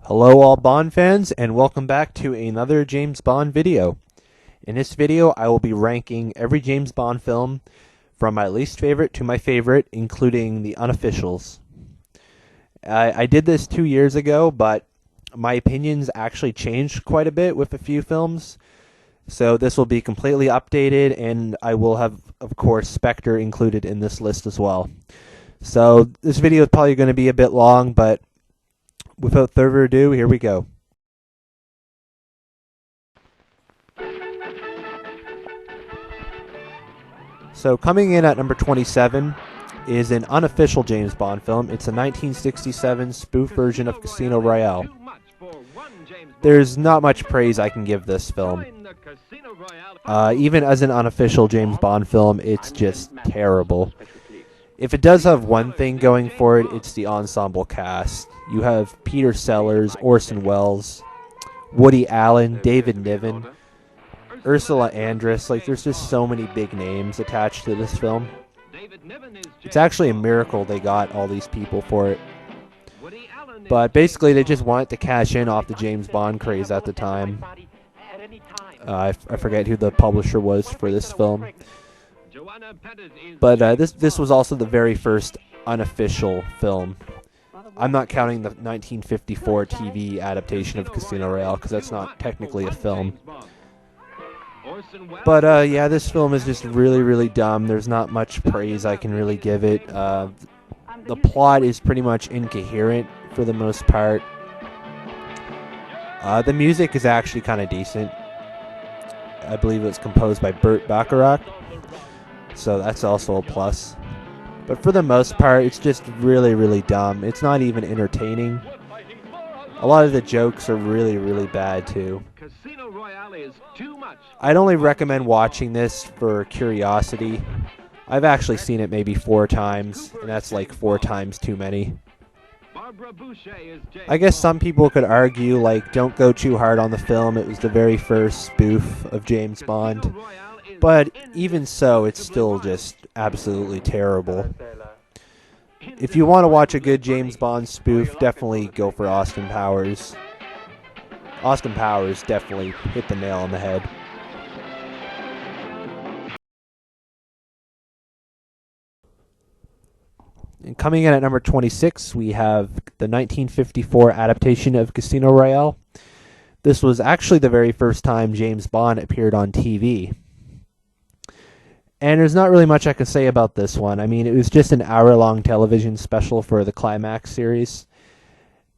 Hello all Bond fans, and welcome back to another James Bond video. In this video, I will be ranking every James Bond film from my least favorite to my favorite, including the unofficials. I did this 2 years ago, but my opinions actually changed quite a bit with a few films. So this will be completely updated, and I will have, of course, Spectre included in this list as well. So this video is probably going to be a bit long, but without further ado, here we go. So coming in at number 27 is an unofficial James Bond film. It's a 1967 spoof version of Casino Royale. There's not much praise I can give this film. Even as an unofficial James Bond film, it's just terrible. If it does have one thing going for it, it's the ensemble cast. You have Peter Sellers, Orson Welles, Woody Allen, David Niven, Ursula Andress. There's just so many big names attached to this film. It's actually a miracle they got all these people for it. But basically, they just wanted to cash in off the James Bond craze at the time. I forget who the publisher was for this film. But this was also the very first unofficial film. I'm not counting the 1954 TV adaptation of Casino Royale, because that's not technically a film. But yeah, this film is just really, really dumb. There's not much praise I can really give it. The plot is pretty much incoherent for the most part. The music is actually kind of decent. I believe it was composed by Burt Bacharach, so that's also a plus. But for the most part, it's just really, really dumb. It's not even entertaining. A lot of the jokes are really, really bad too. I'd only recommend watching this for curiosity. I've actually seen it maybe 4 times, and that's like 4 times too many. I guess some people could argue, don't go too hard on the film. It was the very first spoof of James Bond. But even so, it's still just absolutely terrible. If you want to watch a good James Bond spoof, definitely go for Austin Powers. Austin Powers definitely hit the nail on the head. And coming in at number 26, we have the 1954 adaptation of Casino Royale. This was actually the very first time James Bond appeared on TV. And there's not really much I can say about this one. I mean, it was just an hour-long television special for the Climax series.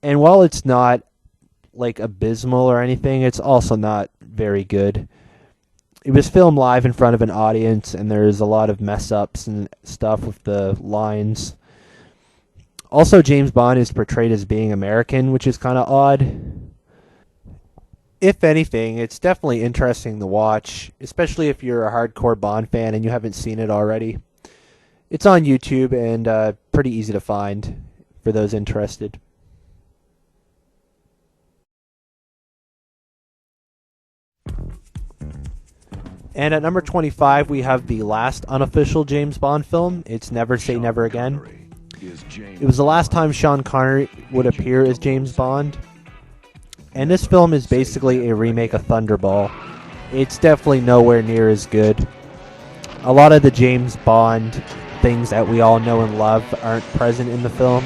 And while it's not, abysmal or anything, it's also not very good. It was filmed live in front of an audience, and there's a lot of mess-ups and stuff with the lines. Also, James Bond is portrayed as being American, which is kind of odd. If anything, it's definitely interesting to watch, especially if you're a hardcore Bond fan and you haven't seen it already. It's on YouTube and pretty easy to find for those interested. And at number 25, we have the last unofficial James Bond film. It's Never Say Never Again. It was the last time Sean Connery would appear as James Bond. And this film is basically a remake of Thunderball. It's definitely nowhere near as good. A lot of the James Bond things that we all know and love aren't present in the film.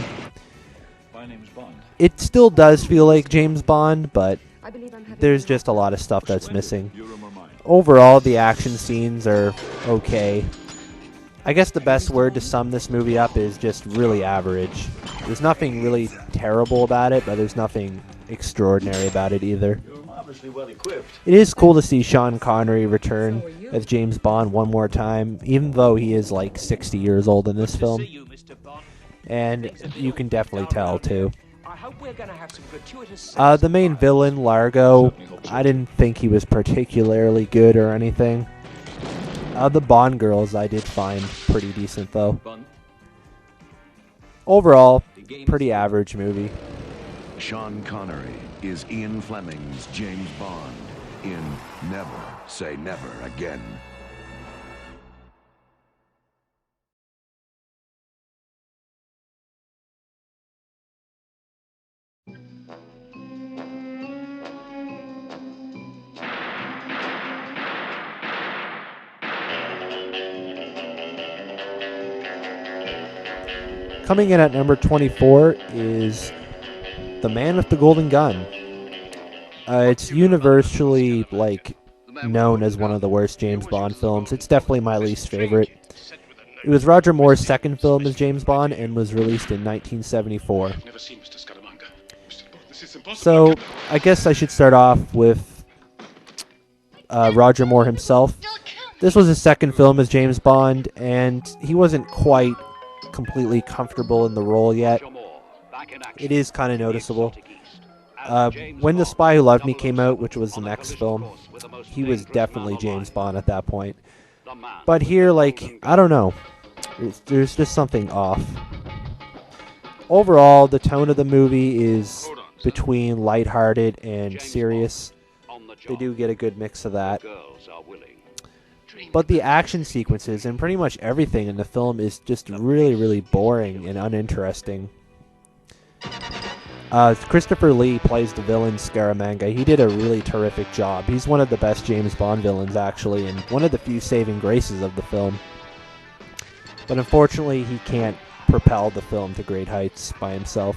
It still does feel like James Bond, but there's just a lot of stuff that's missing. Overall, the action scenes are okay. I guess the best word to sum this movie up is just really average. There's nothing really terrible about it, but there's nothing extraordinary about it either. It is cool to see Sean Connery return as James Bond one more time, even though he is 60 years old in this film. And you can definitely tell too. The main villain, Largo, I didn't think he was particularly good or anything. The Bond girls I did find pretty decent though. Overall, pretty average movie. Sean Connery is Ian Fleming's James Bond in Never Say Never Again. coming in at number 24 is The Man with the Golden Gun. It's universally known as one of the worst James Bond films. It's definitely my least favorite. It was Roger Moore's second film as James Bond and was released in 1974. So I guess I should start off with Roger Moore himself. This was his second film as James Bond, and he wasn't quite completely comfortable in the role yet. It is kind of noticeable. When The Spy Who Loved Me came out, which was the next film, he was definitely James Bond at that point. But here, I don't know. There's just something off. Overall, the tone of the movie is between lighthearted and serious. They do get a good mix of that. But the action sequences and pretty much everything in the film is just really, really boring and uninteresting. Christopher Lee plays the villain Scaramanga. He did a really terrific job. He's one of the best James Bond villains, actually, and one of the few saving graces of the film. But unfortunately, he can't propel the film to great heights by himself.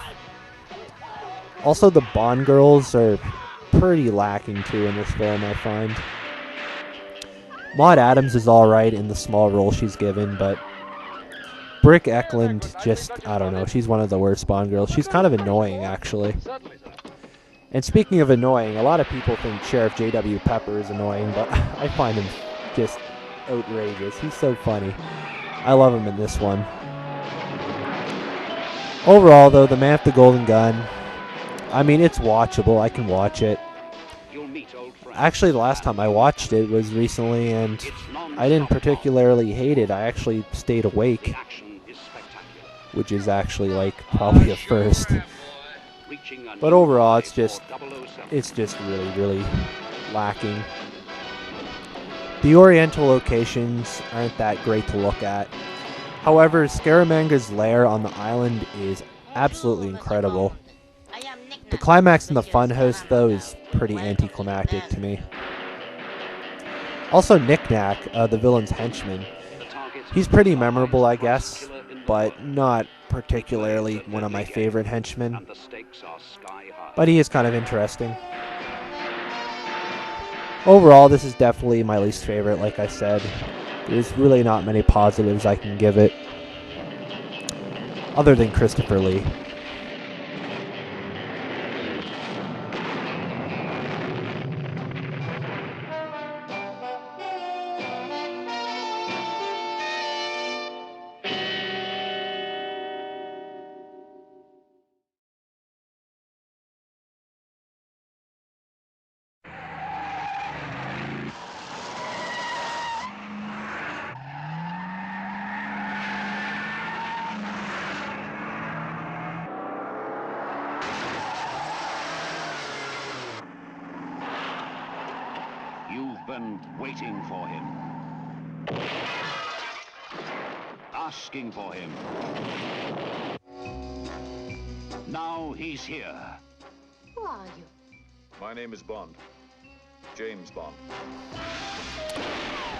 Also, the Bond girls are pretty lacking, too, in this film, I find. Maud Adams is alright in the small role she's given, but Brick Eklund just, I don't know, she's one of the worst Bond girls. She's kind of annoying, actually. And speaking of annoying, a lot of people think Sheriff J.W. Pepper is annoying, but I find him just outrageous. He's so funny. I love him in this one. Overall, though, The Man with the Golden Gun, I mean, it's watchable. I can watch it. Actually, the last time I watched it was recently, and I didn't particularly hate it. I actually stayed awake, which is actually probably a first. But overall, it's just really, really lacking. The Oriental locations aren't that great to look at. However, Scaramanga's lair on the island is absolutely incredible. The climax in the funhouse, though, is pretty anticlimactic to me. Also, Knick-Knack, the villain's henchman. He's pretty memorable, I guess, but not particularly one of my favorite henchmen. But he is kind of interesting. Overall, this is definitely my least favorite, like I said. There's really not many positives I can give it, other than Christopher Lee. You've been waiting for him. Asking for him. Now he's here. Who are you? My name is Bond. James Bond.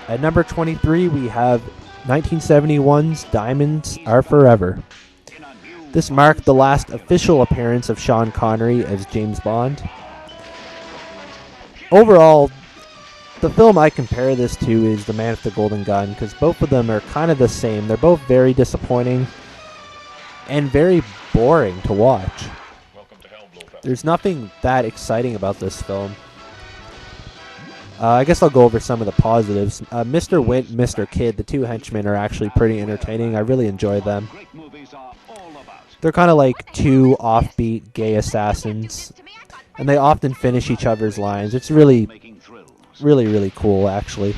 At number 23, we have 1971's Diamonds Are Forever. This marked the last official appearance of Sean Connery as James Bond. Overall, the film I compare this to is The Man with the Golden Gun, because both of them are kind of the same. They're both very disappointing and very boring to watch. There's nothing that exciting about this film. I guess I'll go over some of the positives. Mr. Wint and Mr. Kidd, the two henchmen, are actually pretty entertaining. I really enjoy them. They're kind of like two offbeat gay assassins, and they often finish each other's lines. It's really, really cool, actually.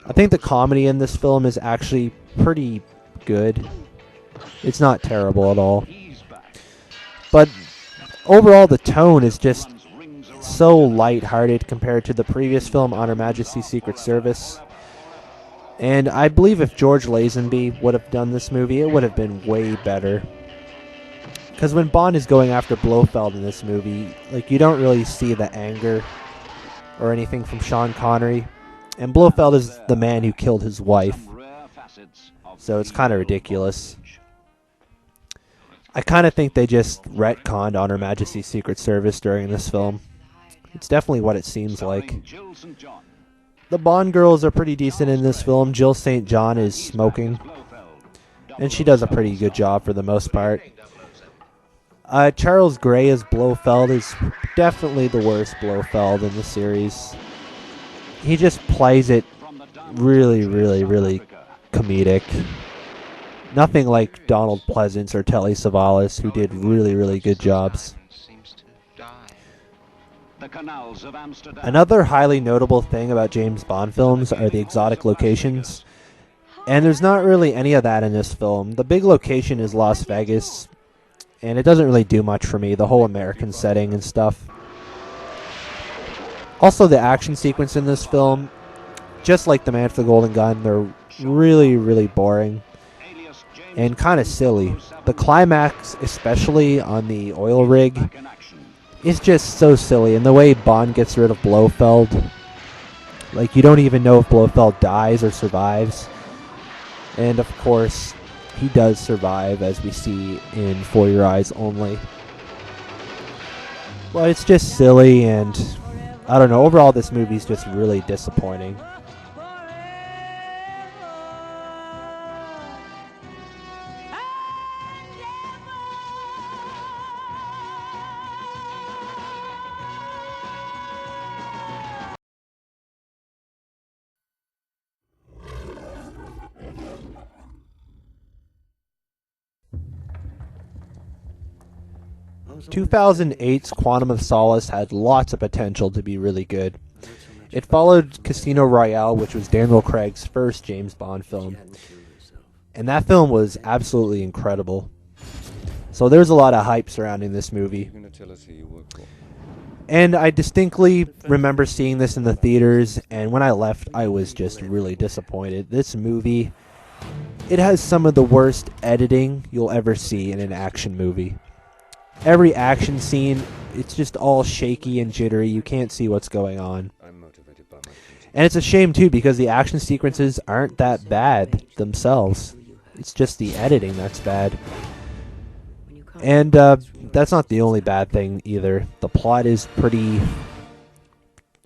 I think the comedy in this film is actually pretty good. It's not terrible at all. But overall, the tone is just so light-hearted compared to the previous film, On Her Majesty's Secret Service. And I believe if George Lazenby would have done this movie, it would have been way better. Because when Bond is going after Blofeld in this movie, you don't really see the anger or anything from Sean Connery. And Blofeld is the man who killed his wife. So it's kind of ridiculous. I kind of think they just retconned on Her Majesty's Secret Service during this film. It's definitely what it seems like. The Bond girls are pretty decent in this film. Jill St. John is smoking, and she does a pretty good job for the most part. Charles Gray as Blofeld is definitely the worst Blofeld in the series. He just plays it really, really, really comedic. Nothing like Donald Pleasance or Telly Savalas, who did really, really good jobs. Another highly notable thing about James Bond films are the exotic locations. And there's not really any of that in this film. The big location is Las Vegas, and it doesn't really do much for me, the whole American setting and stuff. Also, the action sequence in this film, just like The Man with the Golden Gun, they're really, really boring and kind of silly. The climax, especially on the oil rig, is just so silly. And the way Bond gets rid of Blofeld, like, you don't even know if Blofeld dies or survives. And of course, he does survive, as we see in For Your Eyes Only. But it's just silly, and I don't know, overall this movie's just really disappointing. (2008's) Quantum of Solace had lots of potential to be really good. It followed Casino Royale, which was Daniel Craig's first James Bond film. And that film was absolutely incredible. So there's a lot of hype surrounding this movie. And I distinctly remember seeing this in the theaters, and when I left, I was just really disappointed. This movie, it has some of the worst editing you'll ever see in an action movie. Every action scene, it's just all shaky and jittery. You can't see what's going on. And it's a shame, too, because the action sequences aren't that bad themselves. It's just the editing that's bad. And that's not the only bad thing, either. The plot is pretty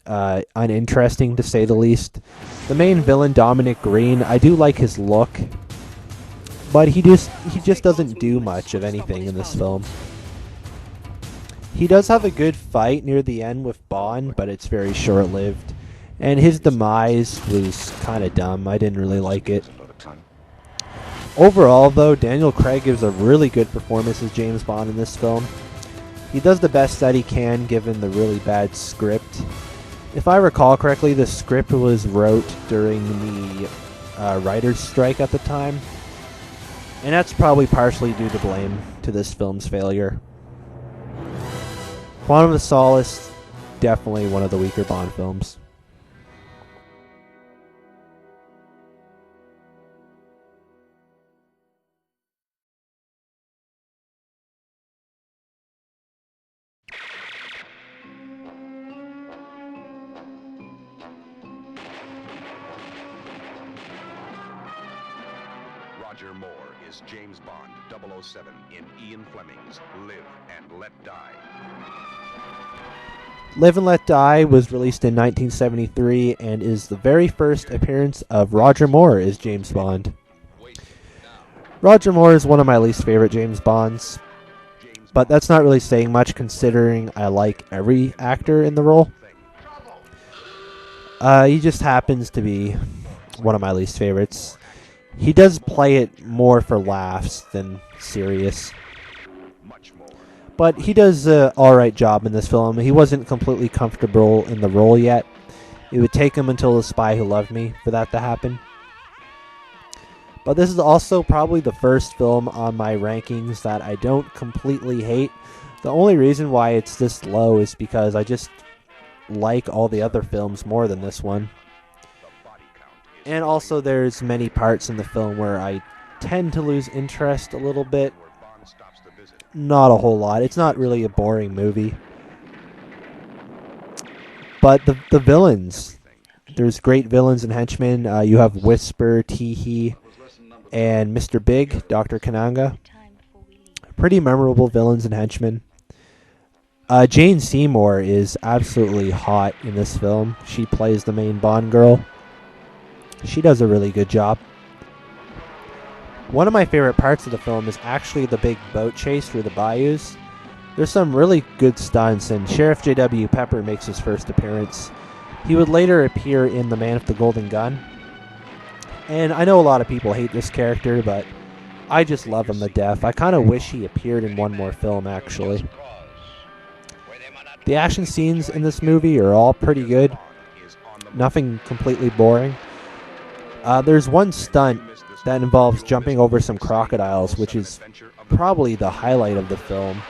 uninteresting, to say the least. The main villain, Dominic Green, I do like his look, but he just doesn't do much of anything in this film. He does have a good fight near the end with Bond, but it's very short-lived. And his demise was kind of dumb. I didn't really like it. Overall, though, Daniel Craig gives a really good performance as James Bond in this film. He does the best that he can, given the really bad script. If I recall correctly, the script was wrote during the writer's strike at the time. And that's probably partially due to blame to this film's failure. Quantum of Solace, definitely one of the weaker Bond films. Roger Moore is James Bond 007 in Ian Fleming's Live and Let Die. Live and Let Die was released in 1973 and is the very first appearance of Roger Moore as James Bond. Roger Moore is one of my least favorite James Bonds, but that's not really saying much considering I like every actor in the role. He just happens to be one of my least favorites. He does play it more for laughs than serious. But he does an alright job in this film. He wasn't completely comfortable in the role yet. It would take him until The Spy Who Loved Me for that to happen. But this is also probably the first film on my rankings that I don't completely hate. The only reason why it's this low is because I just like all the other films more than this one. And also there's many parts in the film where I tend to lose interest a little bit. Not a whole lot. It's not really a boring movie. But the villains. There's great villains and henchmen. You have Whisper, Teehee, and Mr. Big, Dr. Kananga. Pretty memorable villains and henchmen. Jane Seymour is absolutely hot in this film. She plays the main Bond girl. She does a really good job. One of my favorite parts of the film is actually the big boat chase through the bayous. There's some really good stunts, and Sheriff J.W. Pepper makes his first appearance. He would later appear in The Man with the Golden Gun. And I know a lot of people hate this character, but I just love him to death. I kind of wish he appeared in one more film, actually. The action scenes in this movie are all pretty good. Nothing completely boring. There's one stunt that involves jumping over some crocodiles, which is probably the highlight of the film.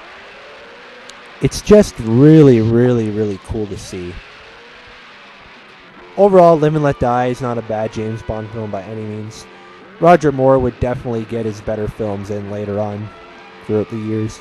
It's just really, really, really cool to see. Overall, Live and Let Die is not a bad James Bond film by any means. Roger Moore would definitely get his better films in later on throughout the years.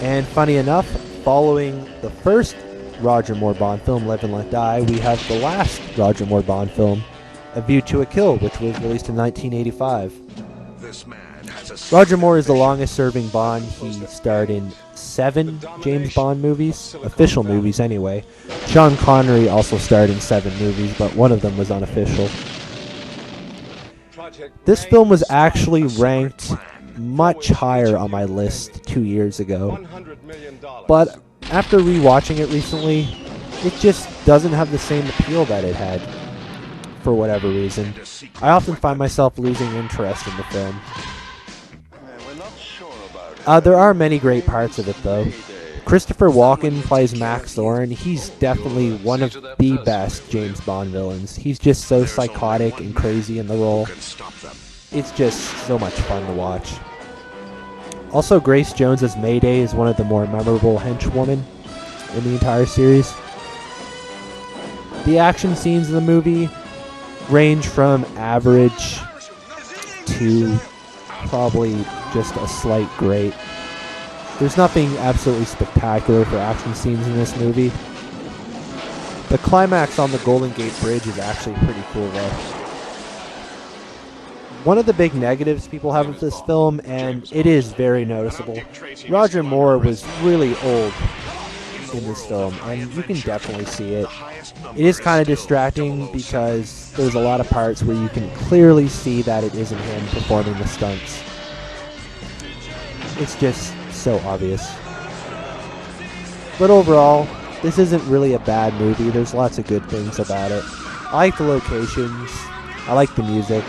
And funny enough, following the first Roger Moore Bond film, Live and Let Die, we have the last Roger Moore Bond film, A View to a Kill, which was released in 1985. Roger Moore is the longest-serving Bond. He starred in 7 James Bond movies, official movies anyway. Sean Connery also starred in 7 movies, but one of them was unofficial. This film was actually ranked much higher on my list 2 years ago, but after rewatching it recently, it just doesn't have the same appeal that it had, for whatever reason. I often find myself losing interest in the film. There are many great parts of it, though. Christopher Walken plays Max Thorne. He's definitely one of the best James Bond villains. He's just so psychotic and crazy in the role. It's just so much fun to watch. Also, Grace Jones as Mayday is one of the more memorable henchwomen in the entire series. The action scenes in the movie range from average to probably just a slight great. There's nothing absolutely spectacular for action scenes in this movie. The climax on the Golden Gate Bridge is actually pretty cool, though. One of the big negatives people have with this film, and it is very noticeable, Roger Moore was really old in this film, and you can definitely see it. It is kind of distracting because there's a lot of parts where you can clearly see that it isn't him performing the stunts. It's just so obvious. But overall, this isn't really a bad movie. There's lots of good things about it. I like the locations. I like the music.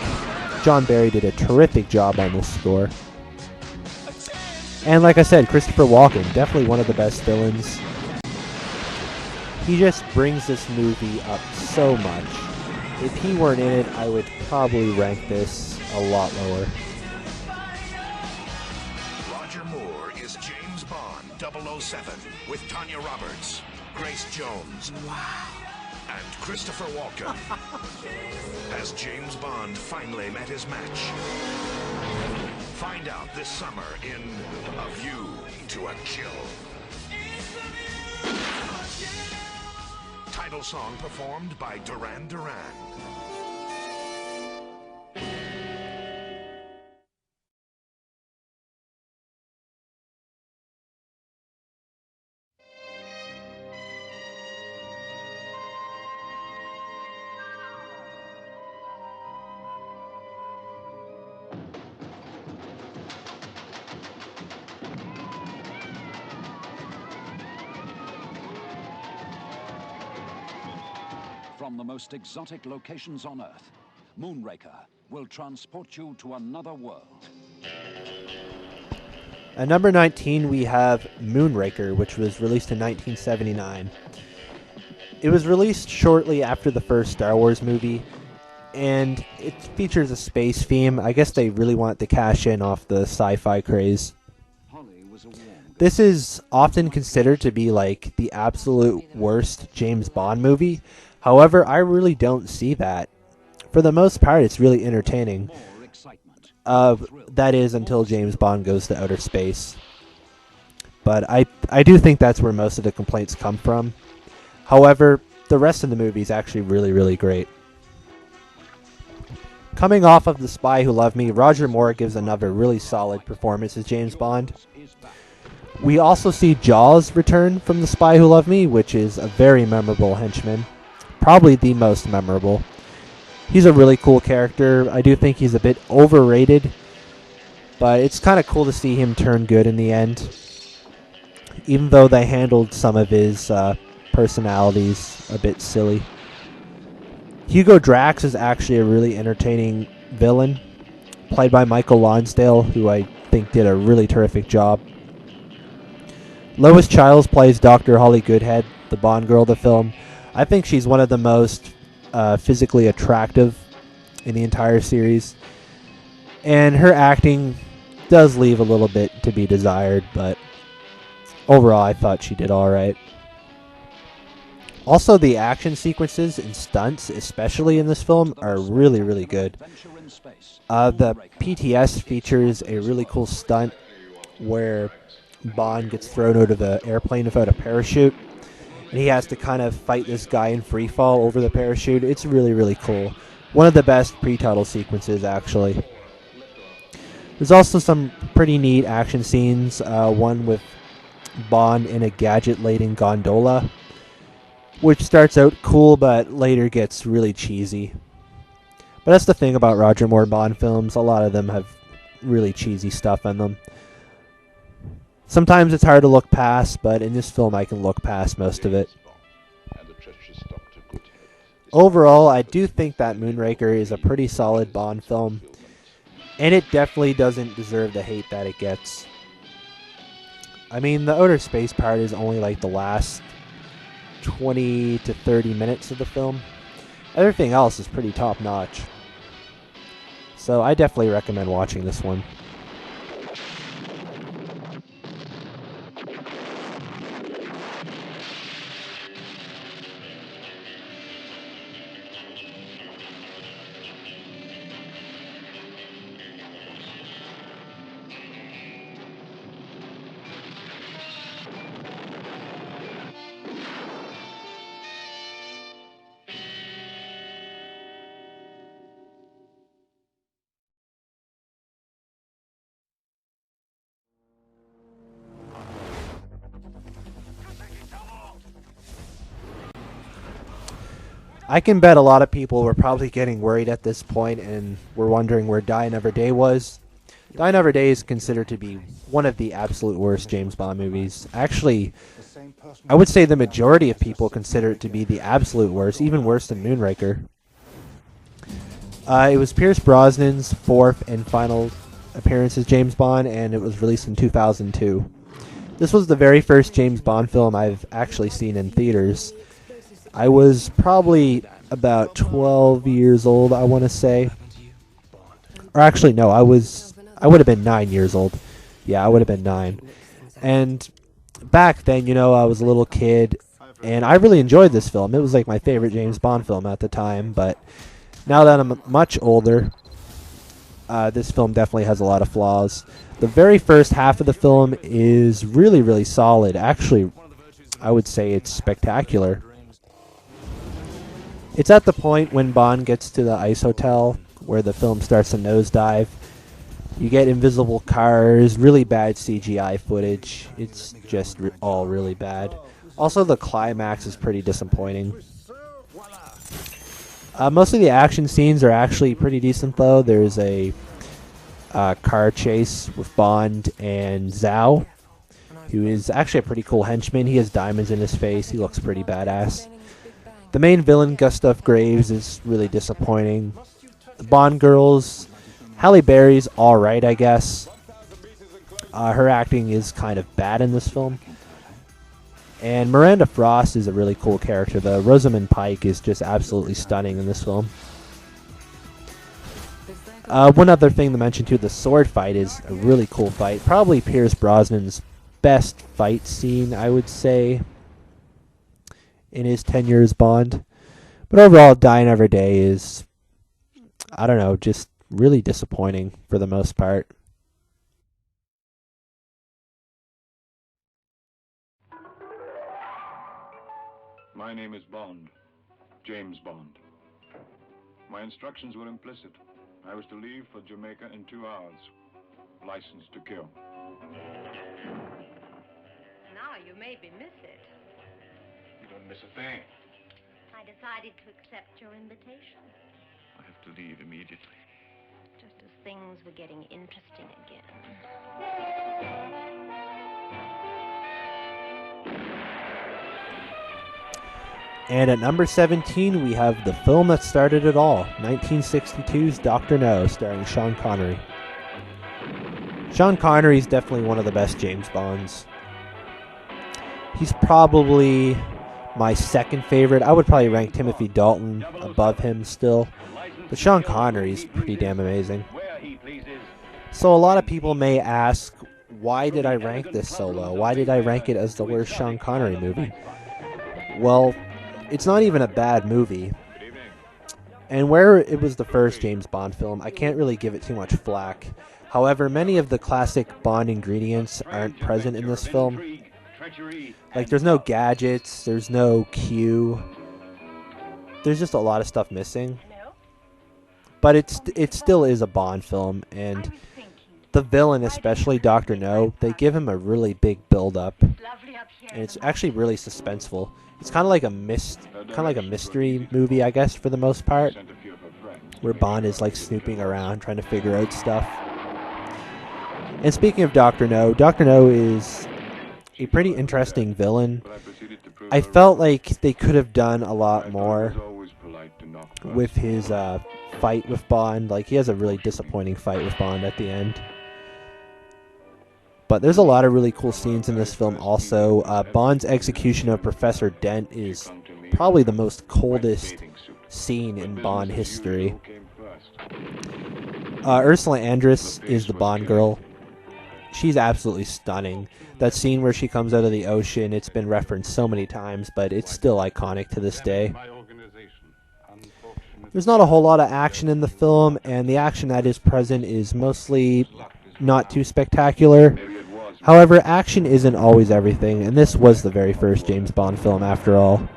John Barry did a terrific job on this score. And like I said, Christopher Walken, definitely one of the best villains. He just brings this movie up so much. If he weren't in it, I would probably rank this a lot lower. Roger Moore is James Bond 007 with Tanya Roberts, Grace Jones, and Christopher Walken. Has James Bond finally met his match? Find out this summer in A View to a Kill. Title song performed by Duran Duran. From the most exotic locations on Earth, Moonraker will transport you to another world. At number 19, we have Moonraker, which was released in 1979. It was released shortly after the first Star Wars movie. and it features a space theme. I guess they really want to cash in off the sci-fi craze. This is often considered to be like the absolute worst James Bond movie. However, I really don't see that. For the most part, it's really entertaining. That is until James Bond goes to outer space. But I do think that's where most of the complaints come from. However, the rest of the movie is actually really, really great. Coming off of The Spy Who Loved Me, Roger Moore gives another really solid performance as James Bond. We also see Jaws return from The Spy Who Loved Me, which is a very memorable henchman. Probably the most memorable. He's a really cool character. I do think he's a bit overrated, but it's kind of cool to see him turn good in the end. Even though they handled some of his personalities a bit silly. Hugo Drax is actually a really entertaining villain, played by Michael Lonsdale, who I think did a really terrific job. Lois Chiles plays Dr. Holly Goodhead, the Bond girl of the film. I think she's one of the most physically attractive in the entire series. And her acting does leave a little bit to be desired, but overall I thought she did alright. Also, the action sequences and stunts, especially in this film, are really, really good. The PTS features a really cool stunt where Bond gets thrown out of the airplane without a parachute, and he has to kind of fight this guy in free fall over the parachute. It's really, really cool. One of the best pre-title sequences, actually. There's also some pretty neat action scenes, one with Bond in a gadget-laden gondola, which starts out cool but later gets really cheesy. But that's the thing about Roger Moore Bond films. A lot of them have really cheesy stuff in them. Sometimes it's hard to look past, but in this film I can look past most of it. Overall, I do think that Moonraker is a pretty solid Bond film, and it definitely doesn't deserve the hate that it gets. I mean, the outer space part is only like the last 20 to 30 minutes of the film. Everything else is pretty top notch. So I definitely recommend watching this one. I can bet a lot of people were probably getting worried at this point and were wondering where Die Another Day was. Die Another Day is considered to be one of the absolute worst James Bond movies. Actually, I would say the majority of people consider it to be the absolute worst, even worse than Moonraker. It was Pierce Brosnan's fourth and final appearance as James Bond, and it was released in 2002. This was the very first James Bond film I've actually seen in theaters. I was probably about 12 years old, I want to say. Or actually, no, I would have been 9 years old. Yeah, I would have been 9. And back then, you know, I was a little kid, and I really enjoyed this film. It was like my favorite James Bond film at the time, but now that I'm much older, this film definitely has a lot of flaws. The very first half of the film is really, really solid. Actually, I would say it's spectacular. It's at the point when Bond gets to the ice hotel where the film starts to nosedive. You get invisible cars, really bad CGI footage. It's just all really bad. Also, the climax is pretty disappointing. Most of the action scenes are actually pretty decent, though. There's a car chase with Bond and Zhao, who is actually a pretty cool henchman. He has diamonds in his face. He looks pretty badass. The main villain, Gustav Graves, is really disappointing. The Bond girls, Halle Berry's alright, I guess. Her acting is kind of bad in this film. And Miranda Frost is a really cool character, though. Rosamund Pike is just absolutely stunning in this film. One other thing to mention too, the sword fight is a really cool fight. Probably Pierce Brosnan's best fight scene, I would say, in his tenure as Bond. But overall, Die Another Day is, I don't know, just really disappointing for the most part. My name is Bond, James Bond. My instructions were implicit. I was to leave for Jamaica in 2 hours. License to kill. Now you maybe miss it. You don't miss a thing. I decided to accept your invitation, I have to leave immediately. just as things were getting interesting again. And at number 17, we have the film that started it all, 1962's Dr. No, starring Sean Connery. Sean Connery is definitely one of the best James Bonds. He's probably my second favorite. I would probably rank Timothy Dalton above him still. But Sean Connery is pretty damn amazing. So a lot of people may ask, why did I rank this so low? Why did I rank it as the worst Sean Connery movie? Well, it's not even a bad movie. And where it was the first James Bond film, I can't really give it too much flack. However, many of the classic Bond ingredients aren't present in this film. Like, there's no gadgets, there's no Q. There's just a lot of stuff missing. But it still is a Bond film, and the villain, especially Dr. No, they give him a really big build-up. And it's actually really suspenseful. It's kind of like a mystery movie, I guess, for the most part, where Bond is like snooping around trying to figure out stuff. And speaking of Dr. No is a pretty interesting villain. I felt like they could have done a lot more with his fight with Bond. Like, he has a really disappointing fight with Bond at the end. But there's a lot of really cool scenes in this film also. Bond's execution of Professor Dent is probably the most coldest scene in Bond history. Ursula Andress is the Bond girl. She's absolutely stunning. That scene where she comes out of the ocean, it's been referenced so many times, but it's still iconic to this day. There's not a whole lot of action in the film, and the action that is present is mostly not too spectacular. However, action isn't always everything, and this was the very first James Bond film after all.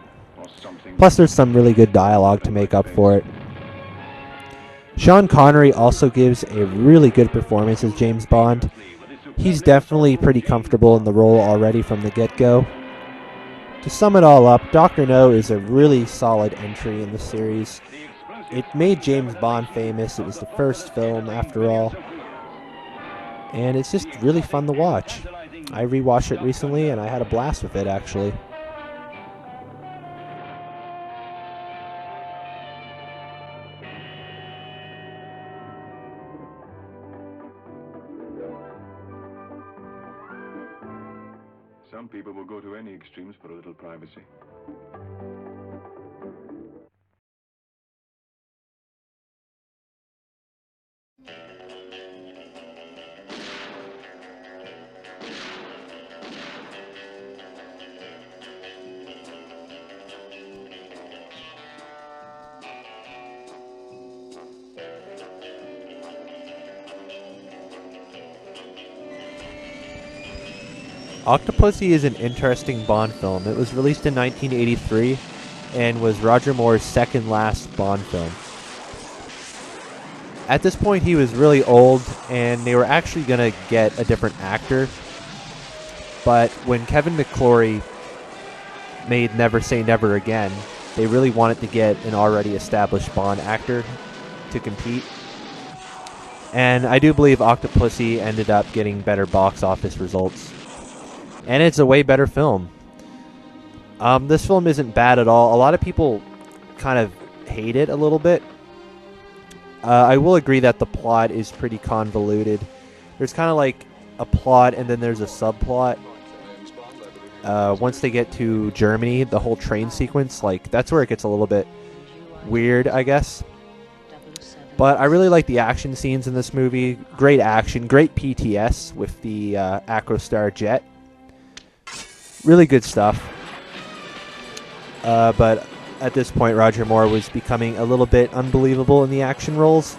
Plus, there's some really good dialogue to make up for it. Sean Connery also gives a really good performance as James Bond. He's definitely pretty comfortable in the role already from the get-go. To sum it all up, Dr. No is a really solid entry in the series. It made James Bond famous. It was the first film, after all. And it's just really fun to watch. I rewatched it recently, and I had a blast with it, actually. Some people will go to any extremes for a little privacy. Octopussy is an interesting Bond film. It was released in 1983 and was Roger Moore's second last Bond film. At this point, he was really old, and they were actually going to get a different actor. But when Kevin McClory made Never Say Never Again, they really wanted to get an already established Bond actor to compete. And I do believe Octopussy ended up getting better box office results. And it's a way better film. This film isn't bad at all. A lot of people kind of hate it a little bit. I will agree that the plot is pretty convoluted. There's kind of like a plot and then there's a subplot. Once they get to Germany, the whole train sequence, like, that's where it gets a little bit weird, I guess. But I really like the action scenes in this movie. Great action, great PTS with the Acrostar jet. Really good stuff. But at this point, Roger Moore was becoming a little bit unbelievable in the action roles.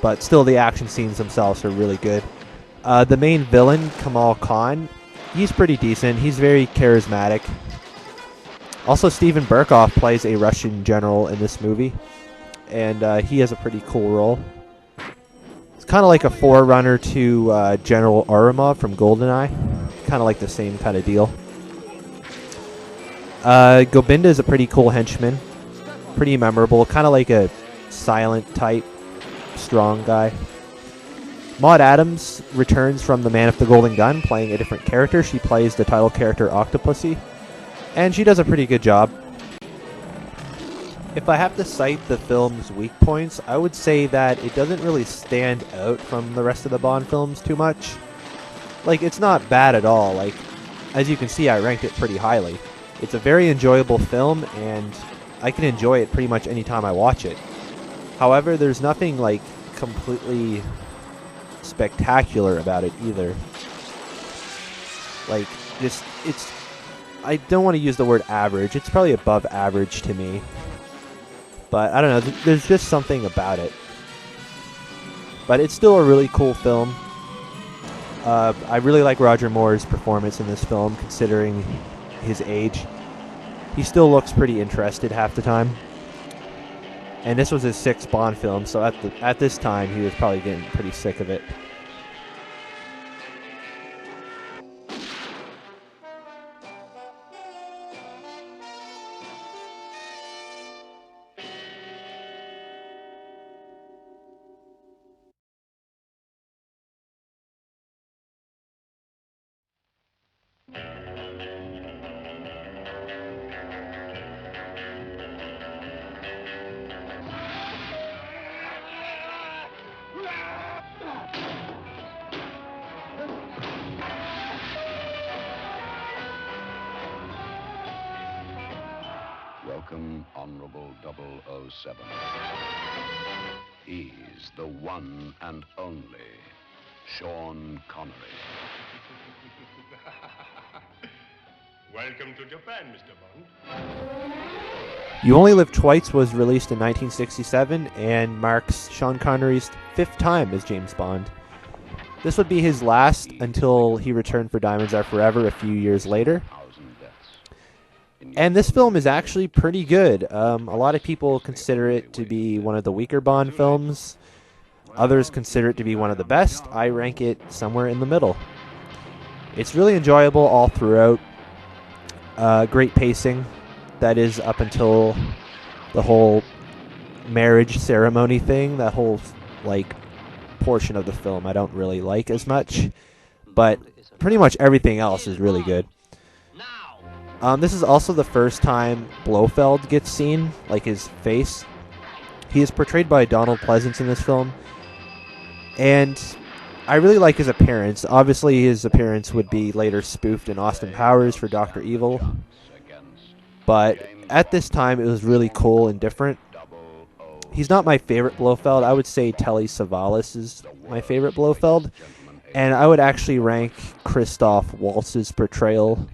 But still, the action scenes themselves are really good. The main villain, Kamal Khan, he's pretty decent. He's very charismatic. Also, Steven Berkoff plays a Russian general in this movie. And he has a pretty cool role. It's kind of like a forerunner to General Aramov from GoldenEye. Kind of like the same kind of deal. Gobinda is a pretty cool henchman. Pretty memorable. Kind of like a silent type, strong guy. Maud Adams returns from The Man with the Golden Gun, playing a different character. She plays the title character Octopussy. And she does a pretty good job. If I have to cite the film's weak points, I would say that it doesn't really stand out from the rest of the Bond films too much. Like, it's not bad at all. Like, as you can see, I ranked it pretty highly. It's a very enjoyable film, and I can enjoy it pretty much any time I watch it. However, there's nothing, like, completely spectacular about it either. Like, just, it's... I don't want to use the word average. It's probably above average to me. But I don't know, there's just something about it. But it's still a really cool film. I really like Roger Moore's performance in this film, considering his age. He still looks pretty interested half the time. And this was his 6th Bond film, so at this time he was probably getting pretty sick of it. Welcome, Honorable 007. He's the one and only Sean Connery. Welcome to Japan, Mr. Bond. You Only Live Twice was released in 1967 and marks Sean Connery's 5th time as James Bond. This would be his last until he returned for Diamonds Are Forever a few years later. And this film is actually pretty good. A lot of people consider it to be one of the weaker Bond films. Others consider it to be one of the best. I rank it somewhere in the middle. It's really enjoyable all throughout. Great pacing. That is up until the whole marriage ceremony thing. That whole, like, portion of the film I don't really like as much. But pretty much everything else is really good. This is also the first time Blofeld gets seen, like his face. He is portrayed by Donald Pleasance in this film. And I really like his appearance. Obviously, his appearance would be later spoofed in Austin Powers for Dr. Evil. But at this time, it was really cool and different. He's not my favorite Blofeld. I would say Telly Savalas is my favorite Blofeld. And I would actually rank Christoph Waltz's portrayal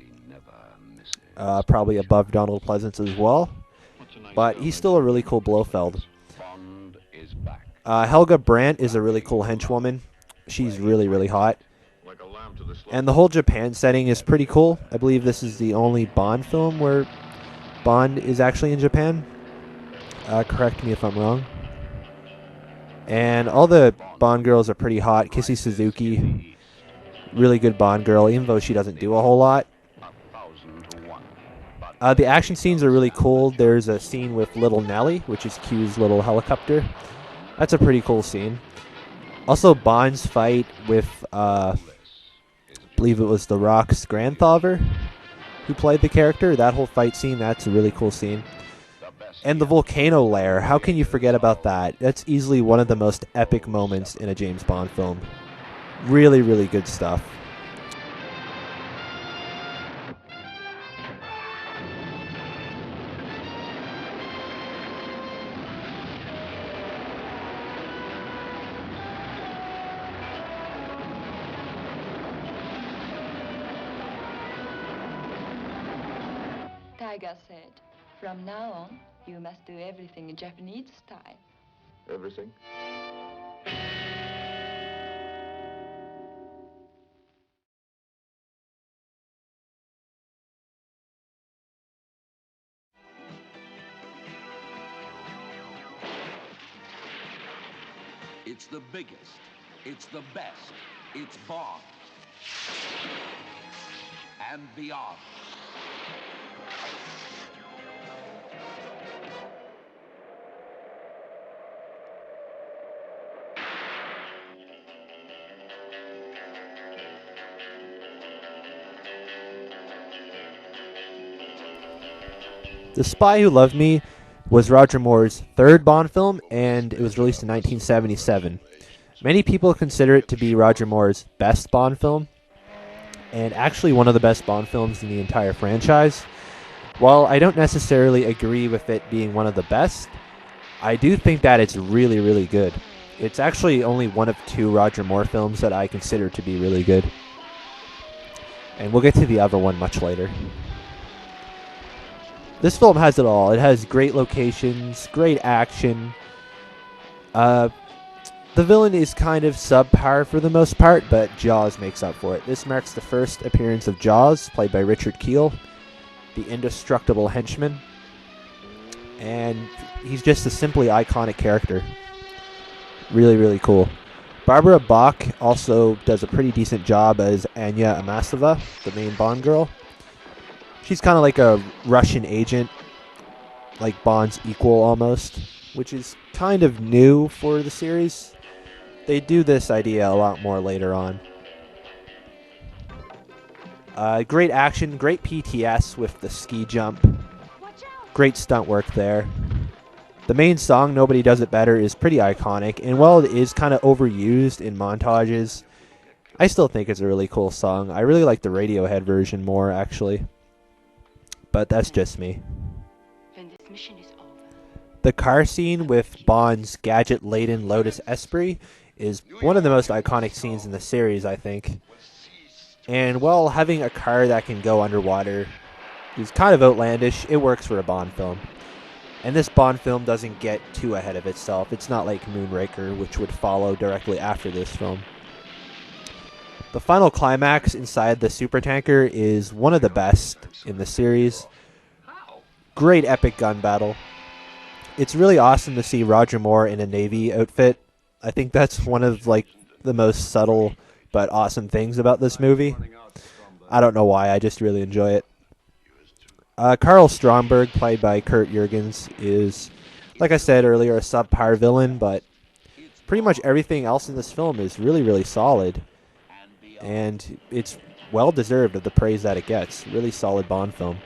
probably above Donald Pleasance as well. But he's still a really cool Blofeld. Helga Brandt is a really cool henchwoman. She's really, really hot. And the whole Japan setting is pretty cool. I believe this is the only Bond film where Bond is actually in Japan. Correct me if I'm wrong. And all the Bond girls are pretty hot. Kissy Suzuki, really good Bond girl, even though she doesn't do a whole lot. The action scenes are really cool. There's a scene with Little Nelly, which is Q's little helicopter. That's a pretty cool scene. Also, Bond's fight with, I believe it was The Rock's grandfather who played the character. That whole fight scene, that's a really cool scene. And the volcano lair, how can you forget about that? That's easily one of the most epic moments in a James Bond film. Really, really good stuff. tiger said, from now on, you must do everything in Japanese style. Everything? It's the biggest, it's the best, it's Bond. And beyond. The Spy Who Loved Me was Roger Moore's third Bond film, and it was released in 1977. Many people consider it to be Roger Moore's best Bond film, and actually one of the best Bond films in the entire franchise. While I don't necessarily agree with it being one of the best, I do think that it's really, really good. It's actually only one of two Roger Moore films that I consider to be really good. And we'll get to the other one much later. This film has it all. It has great locations, great action. The villain is kind of subpar for the most part, but Jaws makes up for it. This marks the first appearance of Jaws, played by Richard Kiel, the indestructible henchman. And he's just a simply iconic character. Really, really cool. Barbara Bach also does a pretty decent job as Anya Amasova, the main Bond girl. She's kind of like a Russian agent, like Bond's equal almost, which is kind of new for the series. They do this idea a lot more later on. Great action, great PTS with the ski jump. Great stunt work there. The main song, Nobody Does It Better, is pretty iconic, and while it is kind of overused in montages, I still think it's a really cool song. I really like the Radiohead version more, actually. But that's just me. The car scene with Bond's gadget-laden Lotus Esprit is one of the most iconic scenes in the series, I think. And while having a car that can go underwater is kind of outlandish, it works for a Bond film. And this Bond film doesn't get too ahead of itself. It's not like Moonraker, which would follow directly after this film. The final climax inside the supertanker is one of the best in the series. Great epic gun battle. It's really awesome to see Roger Moore in a Navy outfit. I think that's one of like the most subtle but awesome things about this movie. I don't know why, I just really enjoy it. Carl Stromberg, played by Kurt Jurgens, is, like I said earlier, a subpar villain, but pretty much everything else in this film is really, really solid. And it's well deserved of the praise that it gets. Really solid Bond film.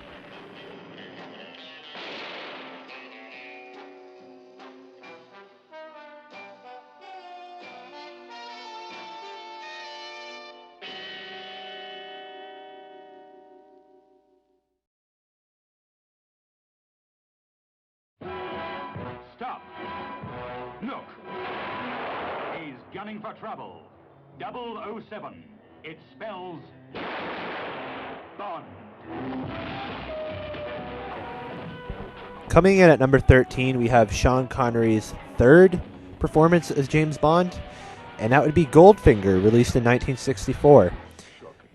Stop! Look! He's gunning for trouble. 007. It spells Bond. Coming in at number 13, we have Sean Connery's third performance as James Bond, and that would be Goldfinger, released in 1964.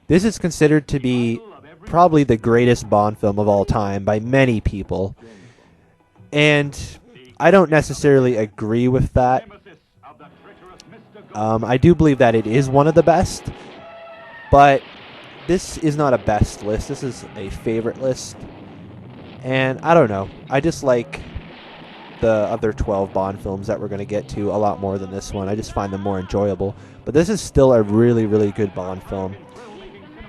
This is considered to be probably the greatest Bond film of all time by many people, and I don't necessarily agree with that. I do believe that it is one of the best, but this is not a best list. This is a favorite list. And I don't know. I just like the other 12 Bond films that we're going to get to a lot more than this one. I just find them more enjoyable. But this is still a really, really good Bond film.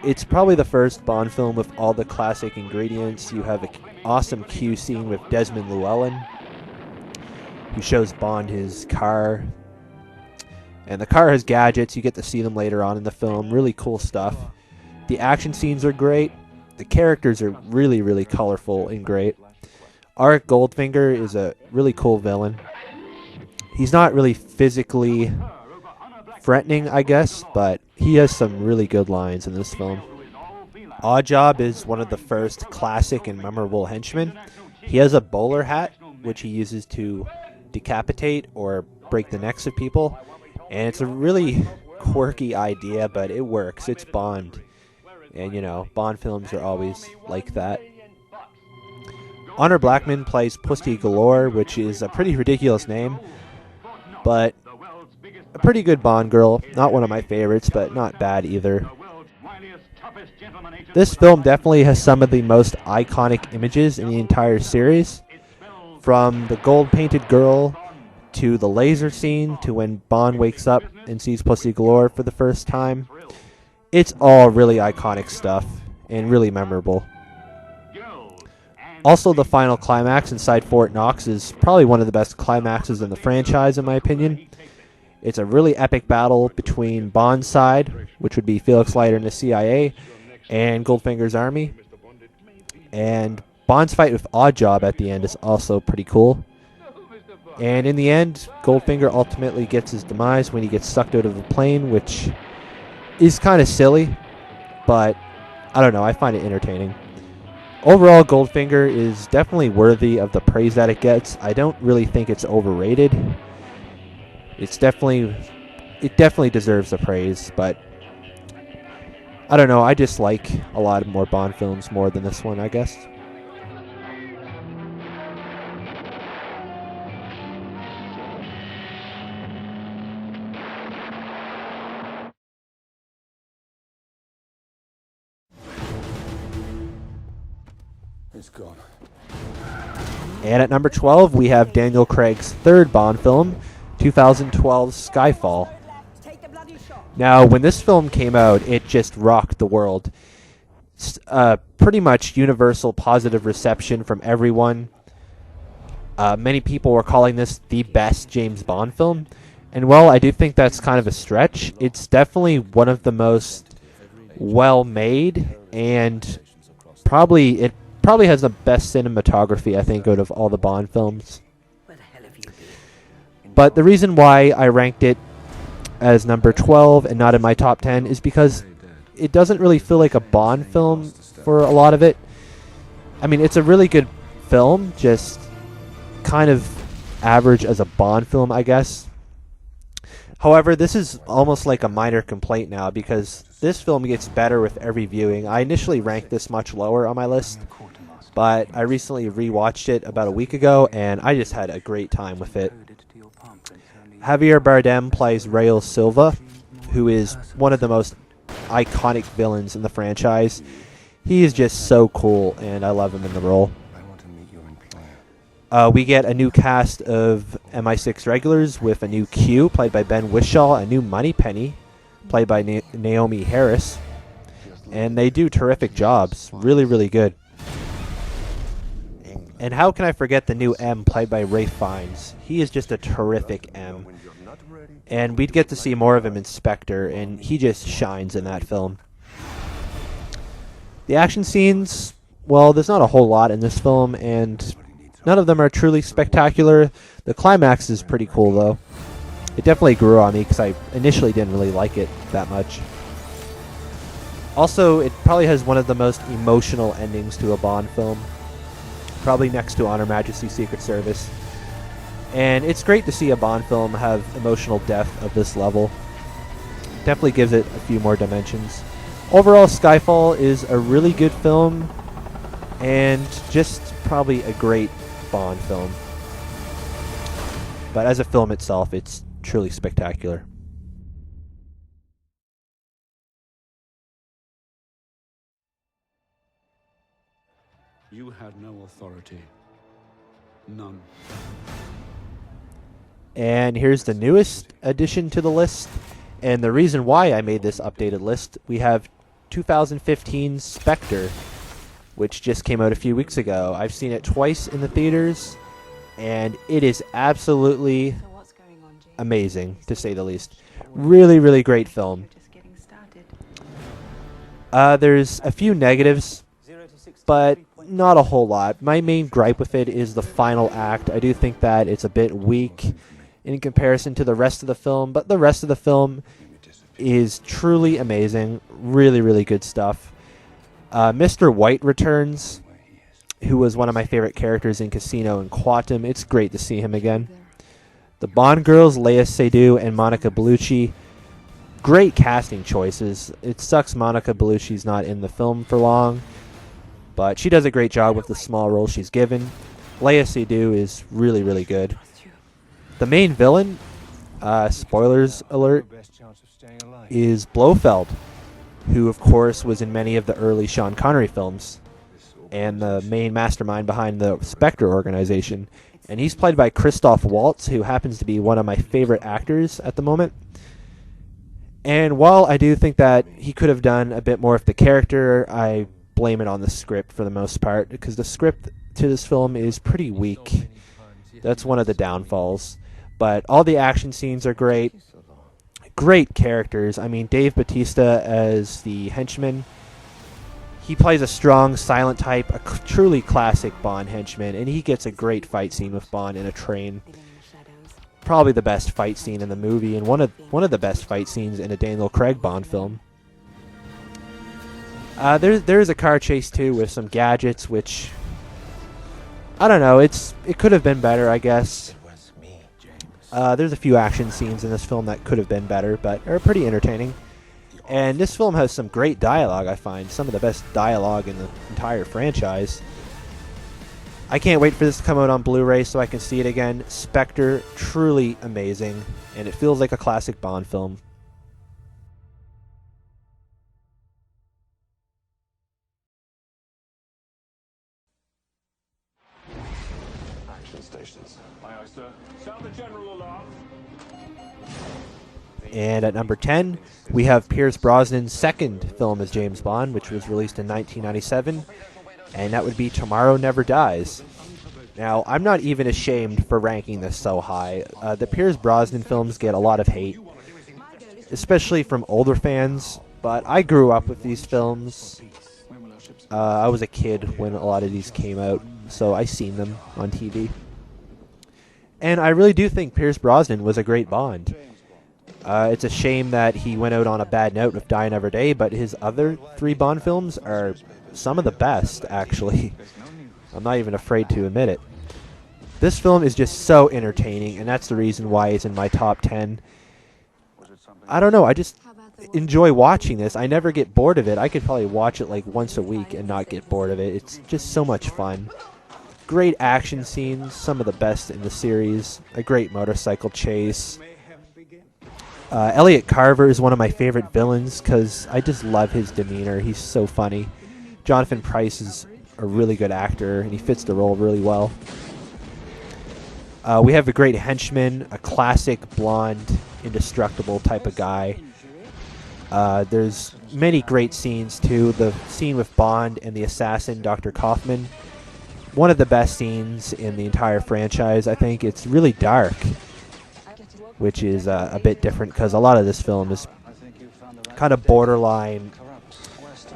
It's probably the first Bond film with all the classic ingredients. You have an awesome Q scene with Desmond Llewellyn, who shows Bond his car. And the car has gadgets. You get to see them later on in the film. Really cool stuff. The action scenes are great. The characters are really, really colorful and great. Auric Goldfinger is a really cool villain. He's not really physically threatening, I guess, but he has some really good lines in this film. Oddjob is one of the first classic and memorable henchmen. He has a bowler hat, which he uses to decapitate or break the necks of people. And it's a really quirky idea, but it works. It's Bond. And, you know, Bond films are always like that. Honor Blackman plays Pussy Galore, which is a pretty ridiculous name, but a pretty good Bond girl. Not one of my favorites, but not bad either. This film definitely has some of the most iconic images in the entire series. From the gold-painted girl to the laser scene to when Bond wakes up and sees Pussy Galore for the first time. It's all really iconic stuff and really memorable. Also, the final climax inside Fort Knox is probably one of the best climaxes in the franchise, in my opinion. It's a really epic battle between Bond's side, which would be Felix Leiter and the CIA, and Goldfinger's army. And Bond's fight with Oddjob at the end is also pretty cool. And in the end, Goldfinger ultimately gets his demise when he gets sucked out of the plane, which is kind of silly, but I don't know, I find it entertaining. Overall, Goldfinger is definitely worthy of the praise that it gets. I don't really think it's overrated. It definitely deserves the praise, but I don't know, I just like a lot more Bond films more than this one, I guess. It's gone. And at number 12, we have Daniel Craig's third Bond film, 2012's Skyfall. Now, when this film came out, it just rocked the world. Pretty much universal positive reception from everyone. Many people were calling this the best James Bond film. And while I do think that's kind of a stretch, it's definitely one of the most well-made, and probably has the best cinematography, I think, out of all the Bond films. But the reason why I ranked it as number 12 and not in my top 10 is because it doesn't really feel like a Bond film for a lot of it. I mean, it's a really good film, just kind of average as a Bond film, I guess. However, this is almost like a minor complaint now because this film gets better with every viewing. I initially ranked this much lower on my list, but I recently rewatched it about a week ago, and I just had a great time with it. Javier Bardem plays Raul Silva, who is one of the most iconic villains in the franchise. He is just so cool, and I love him in the role. We get a new cast of MI6 regulars with a new Q, played by Ben Whishaw, a new Moneypenny, played by Naomi Harris, and they do terrific jobs. Really, really good. And how can I forget the new M, played by Ralph Fiennes? He is just a terrific M. And we'd get to see more of him in Spectre, and he just shines in that film. The action scenes, well, there's not a whole lot in this film, and none of them are truly spectacular. The climax is pretty cool, though. It definitely grew on me, because I initially didn't really like it that much. Also, it probably has one of the most emotional endings to a Bond film. Probably next to On Her Majesty's Secret Service. And it's great to see a Bond film have emotional depth of this level. Definitely gives it a few more dimensions. Overall, Skyfall is a really good film, and just probably a great Bond film. But as a film itself, it's truly spectacular. You had no authority. None. And here's the newest addition to the list. And the reason why I made this updated list, we have 2015's Spectre, which just came out a few weeks ago. I've seen it twice in the theaters, and it is absolutely amazing, to say the least. Really, really great film. There's a few negatives, but not a whole lot. My main gripe with it is the final act. I do think that it's a bit weak in comparison to the rest of the film, but the rest of the film is truly amazing. Really, really good stuff. Mr. White returns, who was one of my favorite characters in Casino and Quantum. It's great to see him again. The Bond girls, Léa Seydoux and Monica Bellucci. Great casting choices. It sucks Monica Bellucci's not in the film for long, but she does a great job with the small role she's given. Léa Seydoux is really, really good. The main villain, spoilers alert, is Blofeld, who of course was in many of the early Sean Connery films and the main mastermind behind the Spectre organization. And he's played by Christoph Waltz, who happens to be one of my favorite actors at the moment. And while I do think that he could have done a bit more of the character, I blame it on the script for the most part, because the script to this film is pretty weak. That's one of the downfalls. But all the action scenes are great. Great characters. I mean, Dave Bautista as the henchman. He plays a strong, silent type, a truly classic Bond henchman, and he gets a great fight scene with Bond in a train. Probably the best fight scene in the movie, and one of the best fight scenes in a Daniel Craig Bond film. There's a car chase too with some gadgets, which I don't know. It could have been better, I guess. There's a few action scenes in this film that could have been better, but are pretty entertaining. And this film has some great dialogue, I find. Some of the best dialogue in the entire franchise. I can't wait for this to come out on Blu-ray so I can see it again. Spectre, truly amazing. And it feels like a classic Bond film. Action stations. Aye, aye, sir. Sound the general alarm. And at number 10, we have Pierce Brosnan's second film as James Bond, which was released in 1997, and that would be Tomorrow Never Dies. Now, I'm not even ashamed for ranking this so high. The Pierce Brosnan films get a lot of hate, especially from older fans, but I grew up with these films. I was a kid when a lot of these came out, so I seen them on TV. And I really do think Pierce Brosnan was a great Bond. It's a shame that he went out on a bad note with Die Another Day, but his other 3 Bond films are some of the best, actually. I'm not even afraid to admit it. This film is just so entertaining, and that's the reason why it's in my top 10. I don't know, I just enjoy watching this. I never get bored of it. I could probably watch it like once a week and not get bored of it. It's just so much fun. Great action scenes, some of the best in the series. A great motorcycle chase. Elliot Carver is one of my favorite villains because I just love his demeanor. He's so funny. Jonathan Pryce is a really good actor, and he fits the role really well. We have a great henchman, a classic blonde, indestructible type of guy. There's many great scenes, too. The scene with Bond and the assassin, Dr. Kaufman. One of the best scenes in the entire franchise, I think. It's really dark, which is a bit different because a lot of this film is kind of borderline.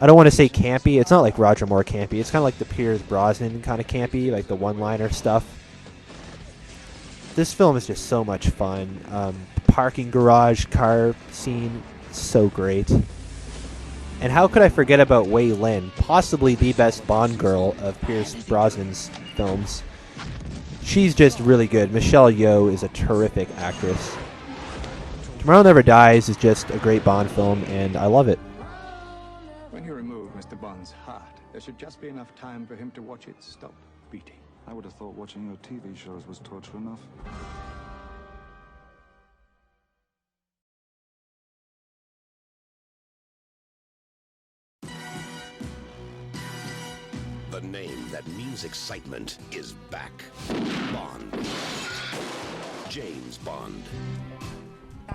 I don't want to say campy. It's not like Roger Moore campy. It's kind of like the Pierce Brosnan kind of campy, like the one-liner stuff. This film is just so much fun. Parking garage car scene, so great. And how could I forget about Wei Lin, possibly the best Bond girl of Pierce Brosnan's films. She's just really good. Michelle Yeoh is a terrific actress. Tomorrow Never Dies is just a great Bond film, and I love it. When you remove Mr. Bond's heart, there should just be enough time for him to watch it stop beating. I would have thought watching your TV shows was torture enough. The name that means excitement is back. Bond. James Bond.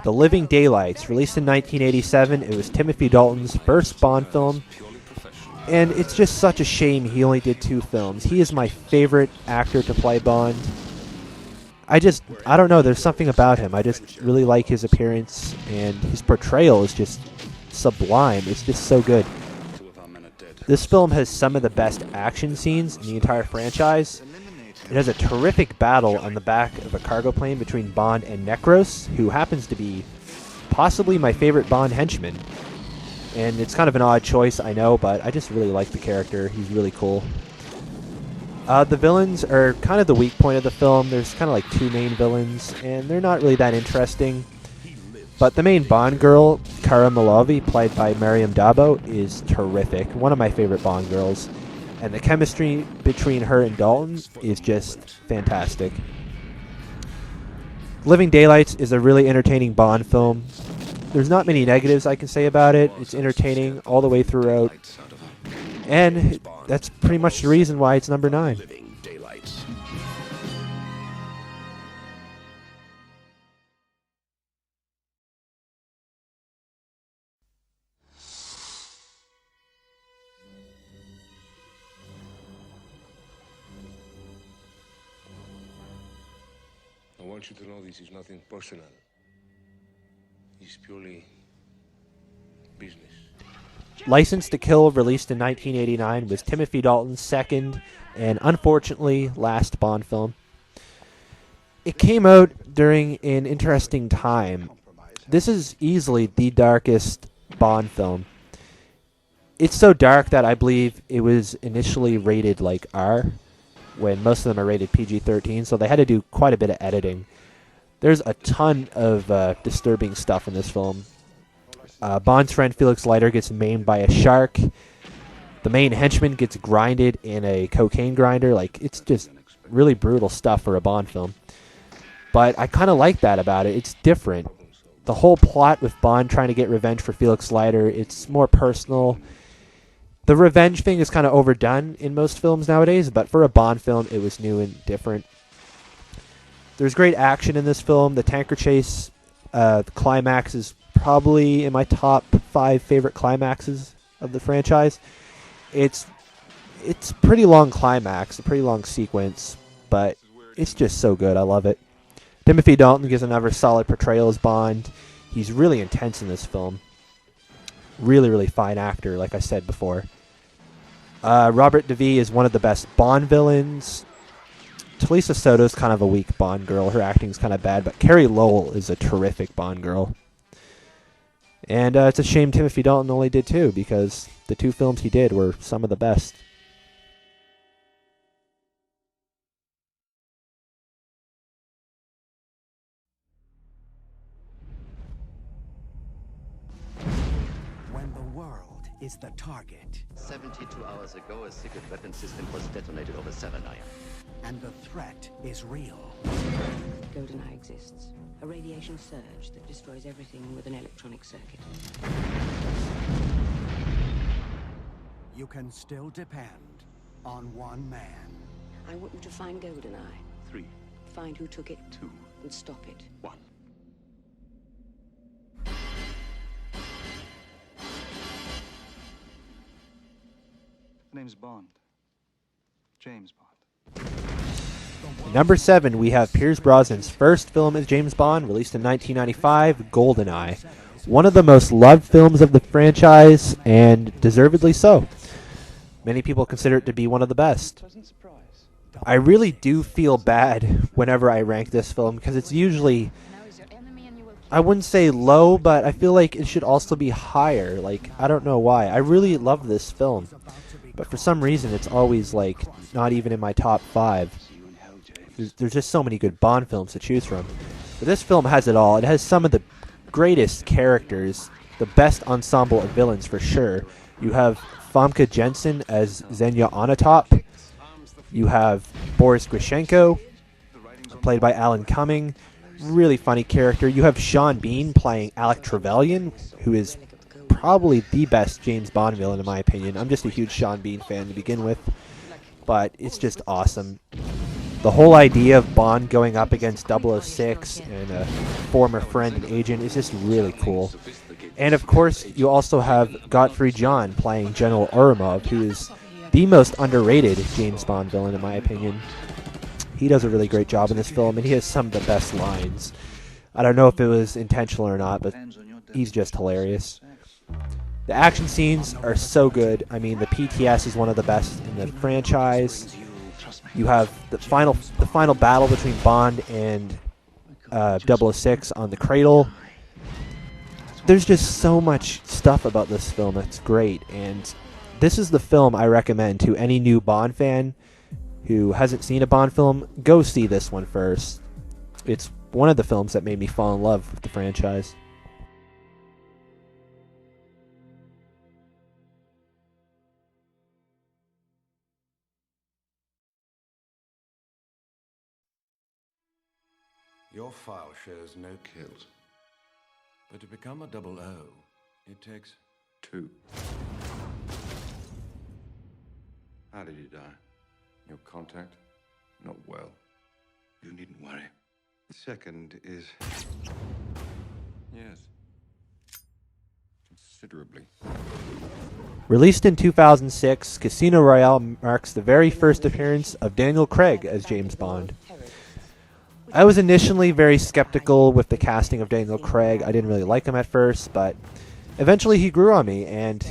The Living Daylights, released in 1987. It was Timothy Dalton's first Bond film. And it's just such a shame he only did 2 films. He is my favorite actor to play Bond. I don't know, there's something about him. I just really like his appearance, and his portrayal is just sublime. It's just so good. This film has some of the best action scenes in the entire franchise. It has a terrific battle on the back of a cargo plane between Bond and Necros, who happens to be possibly my favorite Bond henchman. And it's kind of an odd choice, I know, but I just really like the character. He's really cool. The villains are kind of the weak point of the film. There's kind of like two main villains, and they're not really that interesting. But the main Bond girl, Cara Malavi, played by Mariam Dabo, is terrific. One of my favorite Bond girls. And the chemistry between her and Dalton is just fantastic. Living Daylights is a really entertaining Bond film. There's not many negatives I can say about it. It's entertaining all the way throughout. And that's pretty much the reason why it's number 9. I want you to know this is nothing personal. It's purely business. License to Kill, released in 1989, was Timothy Dalton's second and unfortunately last Bond film. It came out during an interesting time. This is easily the darkest Bond film. It's so dark that I believe it was initially rated like R, when most of them are rated PG-13, so they had to do quite a bit of editing. There's a ton of disturbing stuff in this film. Bond's friend Felix Leiter gets maimed by a shark. The main henchman gets grinded in a cocaine grinder. Like, it's just really brutal stuff for a Bond film. But I kind of like that about it. It's different. The whole plot with Bond trying to get revenge for Felix Leiter, it's more personal. The revenge thing is kind of overdone in most films nowadays, but for a Bond film, it was new and different. There's great action in this film. The tanker chase, the climax is probably in my top 5 favorite climaxes of the franchise. It's pretty long climax, a pretty long sequence, but it's just so good. I love it. Timothy Dalton gives another solid portrayal as Bond. He's really intense in this film. Really, really fine actor, like I said before. Robert DeVee is one of the best Bond villains. Talisa Soto's kind of a weak Bond girl. Her acting's kind of bad, but Carrie Lowell is a terrific Bond girl. And it's a shame Timothy Dalton only did 2, because the 2 films he did were some of the best. When the world is the target. 72 hours ago, a secret weapon system was detonated over Seven Iron. And the threat is real. GoldenEye exists. A radiation surge that destroys everything with an electronic circuit. You can still depend on one man. I want you to find GoldenEye. 3. Find who took it. 2. And stop it. 1. My name's Bond. James Bond. Number 7, we have Pierce Brosnan's first film as James Bond, released in 1995, GoldenEye. One of the most loved films of the franchise, and deservedly so. Many people consider it to be one of the best. I really do feel bad whenever I rank this film, because it's usually, I wouldn't say low, but I feel like it should also be higher. Like, I don't know why. I really love this film, but for some reason it's always like not even in my top 5. There's just so many good Bond films to choose from. But this film has it all. It has some of the greatest characters, the best ensemble of villains for sure. You have Famke Janssen as Xenia Onatop. You have Boris Grishenko, played by Alan Cumming. Really funny character. You have Sean Bean playing Alec Trevelyan, who is probably the best James Bond villain in my opinion. I'm just a huge Sean Bean fan to begin with, but it's just awesome. The whole idea of Bond going up against 006 and a former friend and agent is just really cool. And of course, you also have Godfrey John playing General Oromov, who is the most underrated James Bond villain in my opinion. He does a really great job in this film, and he has some of the best lines. I don't know if it was intentional or not, but he's just hilarious. The action scenes are so good. I mean, the PTS is one of the best in the franchise. You have the final battle between Bond and 006 on the Cradle. there's just so much stuff about this film that's great, and this is the film I recommend to any new Bond fan who hasn't seen a Bond film. Go see this one first. It's one of the films that made me fall in love with the franchise. Your file shows no kills. But to become a 00, it takes 2. How did you die? Your contact? Not well. You needn't worry. The second is... yes. Considerably. Released in 2006, Casino Royale marks the very first appearance of Daniel Craig as James Bond. I was initially very skeptical with the casting of Daniel Craig. I didn't really like him at first, but eventually he grew on me, and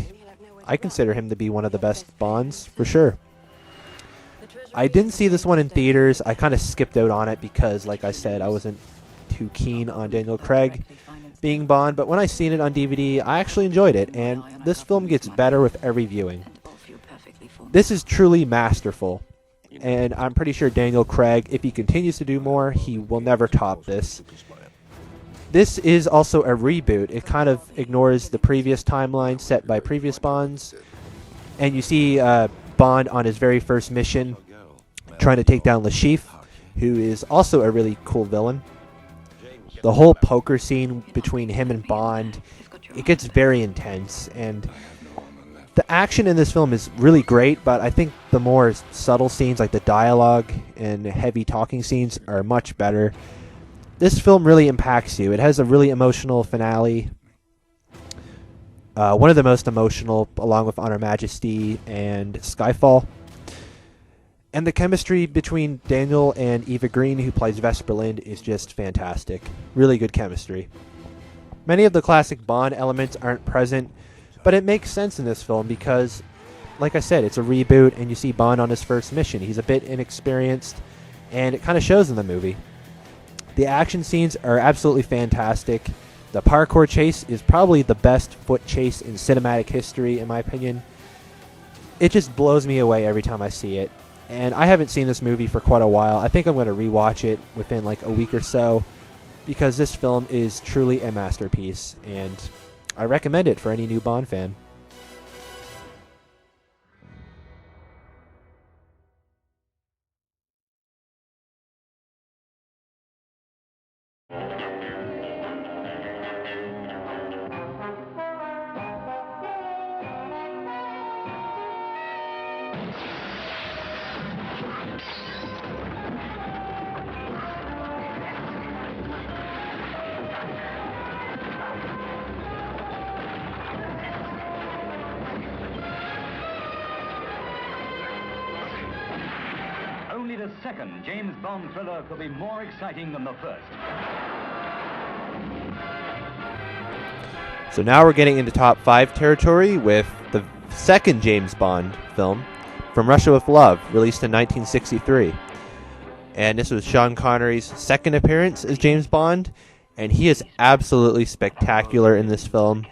I consider him to be one of the best Bonds, for sure. I didn't see this one in theaters. I kind of skipped out on it because, like I said, I wasn't too keen on Daniel Craig being Bond, but when I seen it on DVD, I actually enjoyed it, and this film gets better with every viewing. This is truly masterful. And I'm pretty sure Daniel Craig, if he continues to do more, he will never top this. This is also a reboot. It kind of ignores the previous timeline set by previous Bonds. And you see Bond on his very first mission trying to take down Le Chiffre, who is also a really cool villain. The whole poker scene between him and Bond, it gets very intense, and the action in this film is really great, but I think the more subtle scenes, like the dialogue and heavy talking scenes, are much better. This film really impacts you. It has a really emotional finale. One of the most emotional, along with On Her Majesty and Skyfall. And the chemistry between Daniel and Eva Green, who plays Vesper Lynd, is just fantastic. Really good chemistry. Many of the classic Bond elements aren't present, but it makes sense in this film because, like I said, it's a reboot and you see Bond on his first mission. He's a bit inexperienced, and it kind of shows in the movie. The action scenes are absolutely fantastic. The parkour chase is probably the best foot chase in cinematic history, in my opinion. It just blows me away every time I see it. And I haven't seen this movie for quite a while. I think I'm going to rewatch it within like a week or so because this film is truly a masterpiece, and I recommend it for any new Bond fan. Only the second James Bond thriller could be more exciting than the first. So now we're getting into top 5 territory with the second James Bond film, From Russia with Love, released in 1963. And this was Sean Connery's second appearance as James Bond, and he is absolutely spectacular in this film.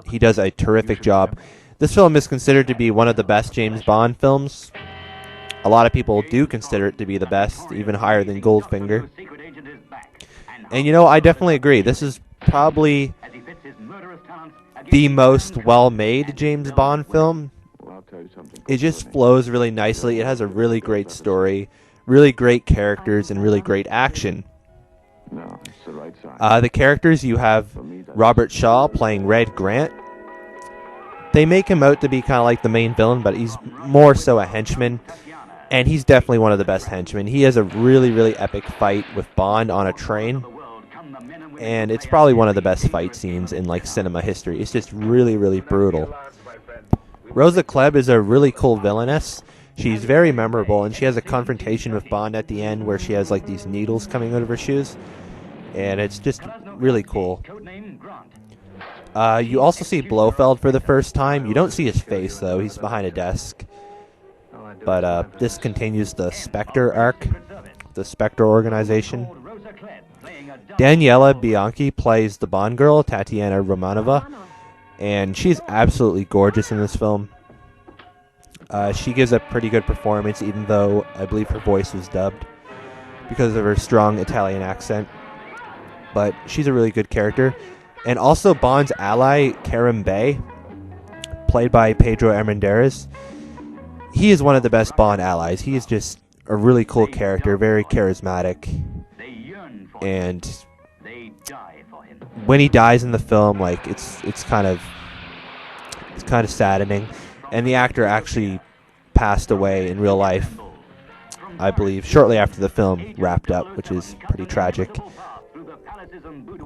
He does a terrific job. This film is considered to be one of the best James Bond films. A lot of people do consider it to be the best, even higher than Goldfinger. And you know, I definitely agree. This is probably the most well-made James Bond film. It just flows really nicely. It has a really great story, really great characters, and really great action. The characters, you have Robert Shaw playing Red Grant. They make him out to be kind of like the main villain, but he's more so a henchman. And he's definitely one of the best henchmen. He has a really, really epic fight with Bond on a train. And it's probably one of the best fight scenes in like cinema history. It's just really, really brutal. Rosa Klebb is a really cool villainess. She's very memorable, and she has a confrontation with Bond at the end where she has like these needles coming out of her shoes. And it's just really cool. You also see Blofeld for the first time. You don't see his face, though. He's behind a desk. But this continues the Spectre arc, the Spectre organization. Daniela Bianchi plays the Bond girl, Tatiana Romanova, and she's absolutely gorgeous in this film. She gives a pretty good performance, even though I believe her voice was dubbed because of her strong Italian accent. But she's a really good character. And also Bond's ally, Karim Bey, played by Pedro Armendariz. He is one of the best Bond allies. He is just a really cool character, very charismatic. And when he dies in the film, like it's kind of saddening. And the actor actually passed away in real life, I believe, shortly after the film wrapped up, which is pretty tragic.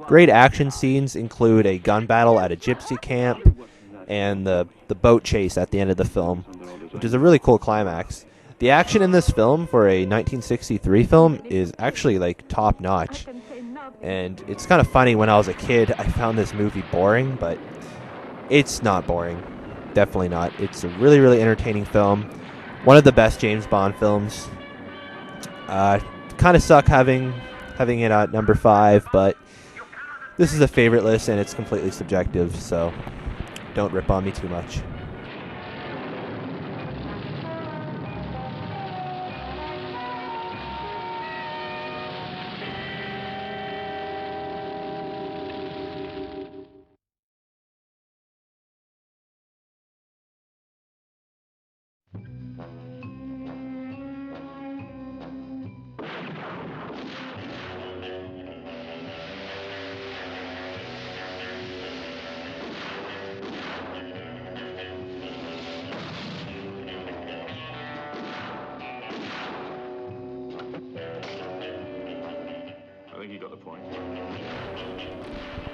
Great action scenes include a gun battle at a gypsy camp and the boat chase at the end of the film, which is a really cool climax. The action in this film for a 1963 film is actually like top notch. And it's kind of funny, when I was a kid, I found this movie boring, but it's not boring. Definitely not. It's a really, really entertaining film. One of the best James Bond films. Kind of suck having it at number 5, but this is a favorite list and it's completely subjective, so don't rip on me too much.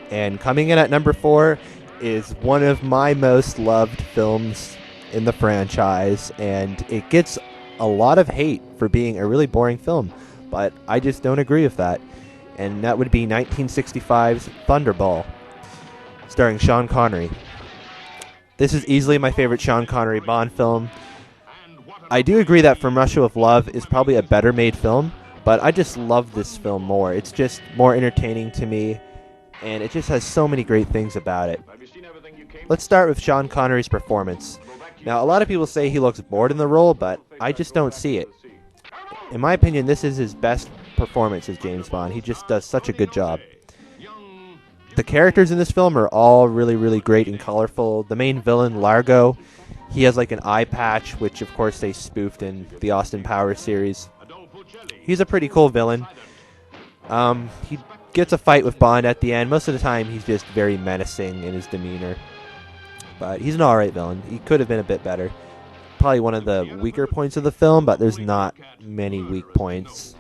And coming in at number 4 is one of my most loved films in the franchise, and it gets a lot of hate for being a really boring film, but I just don't agree with that. And that would be 1965's Thunderball, starring Sean Connery. This is easily my favorite Sean Connery Bond film. I do agree that From Russia with Love is probably a better made film, but I just love this film more. It's just more entertaining to me, and it just has so many great things about it. Let's start with Sean Connery's performance. Now, a lot of people say he looks bored in the role, but I just don't see it. In my opinion, this is his best performance as James Bond. He just does such a good job. The characters in this film are all really, really great and colorful. The main villain, Largo, he has like an eye patch, which of course they spoofed in the Austin Powers series. He's a pretty cool villain. He gets a fight with Bond at the end. Most of the time, he's just very menacing in his demeanor. But he's an alright villain. He could have been a bit better. Probably one of the weaker points of the film, but there's not many weak points.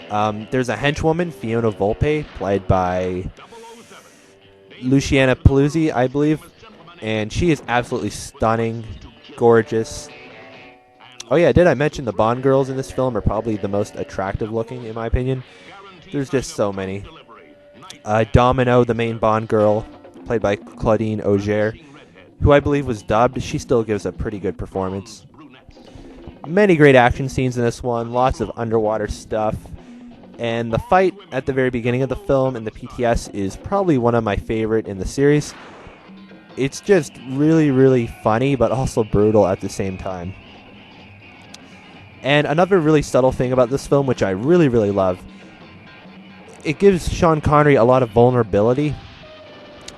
There's a henchwoman, Fiona Volpe, played by Luciana Paluzzi, I believe. And she is absolutely stunning, gorgeous. Oh yeah, did I mention the Bond girls in this film are probably the most attractive looking, in my opinion? There's just so many. Domino, the main Bond girl, played by Claudine Auger, who I believe was dubbed. She still gives a pretty good performance. Many great action scenes in this one, lots of underwater stuff. And the fight at the very beginning of the film in the PTS is probably one of my favorite in the series. It's just really, really funny, but also brutal at the same time. And another really subtle thing about this film, which I really, really love, it gives Sean Connery a lot of vulnerability,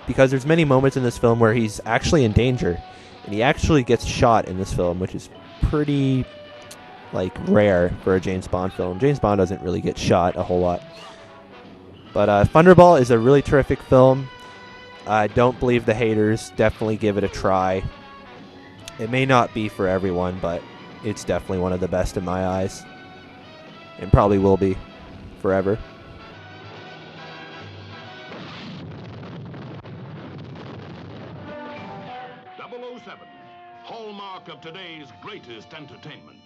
because there's many moments in this film where he's actually in danger, and he actually gets shot in this film, which is pretty, like, rare for a James Bond film. James Bond doesn't really get shot a whole lot. But Thunderball is a really terrific film. I don't believe the haters. Definitely give it a try. It may not be for everyone, but it's definitely one of the best in my eyes. And probably will be forever. Hallmark of today's greatest entertainment.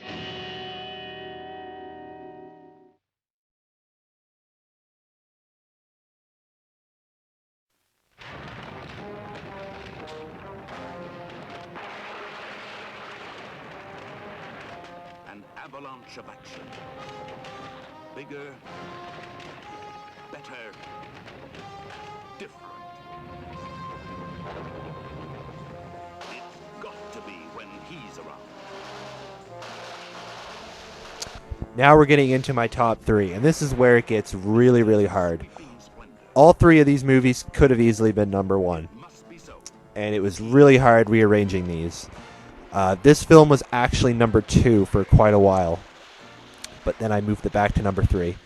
An avalanche of action. Bigger, better, different. It's got to be when he's around. Now we're getting into my top three, and this is where it gets really, really hard. All three of these movies could have easily been number one, and it was really hard rearranging these. This film was actually number two for quite a while, but then I moved it back to number three.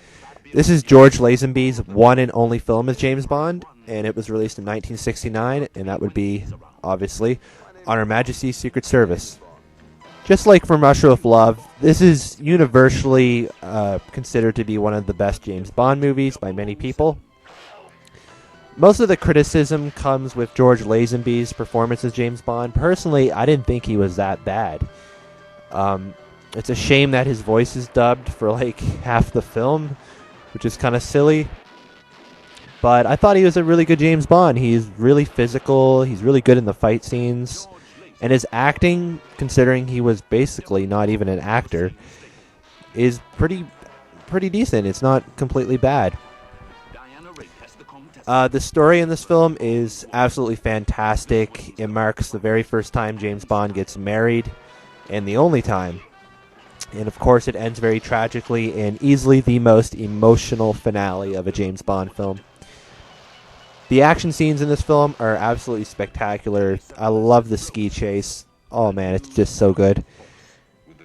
This is George Lazenby's one and only film as James Bond, and it was released in 1969, and that would be, obviously, On Her Majesty's Secret Service. Just like From Russia with Love, this is universally considered to be one of the best James Bond movies by many people. Most of the criticism comes with George Lazenby's performance as James Bond. Personally, I didn't think he was that bad. It's a shame that his voice is dubbed for like half the film, which is kind of silly. But I thought he was a really good James Bond. He's really physical. He's really good in the fight scenes. And his acting, considering he was basically not even an actor, is pretty decent. It's not completely bad. The story in this film is absolutely fantastic. It marks the very first time James Bond gets married, and the only time. And of course it ends very tragically in easily the most emotional finale of a James Bond film. The action scenes in this film are absolutely spectacular. I love the ski chase. Oh man, it's just so good.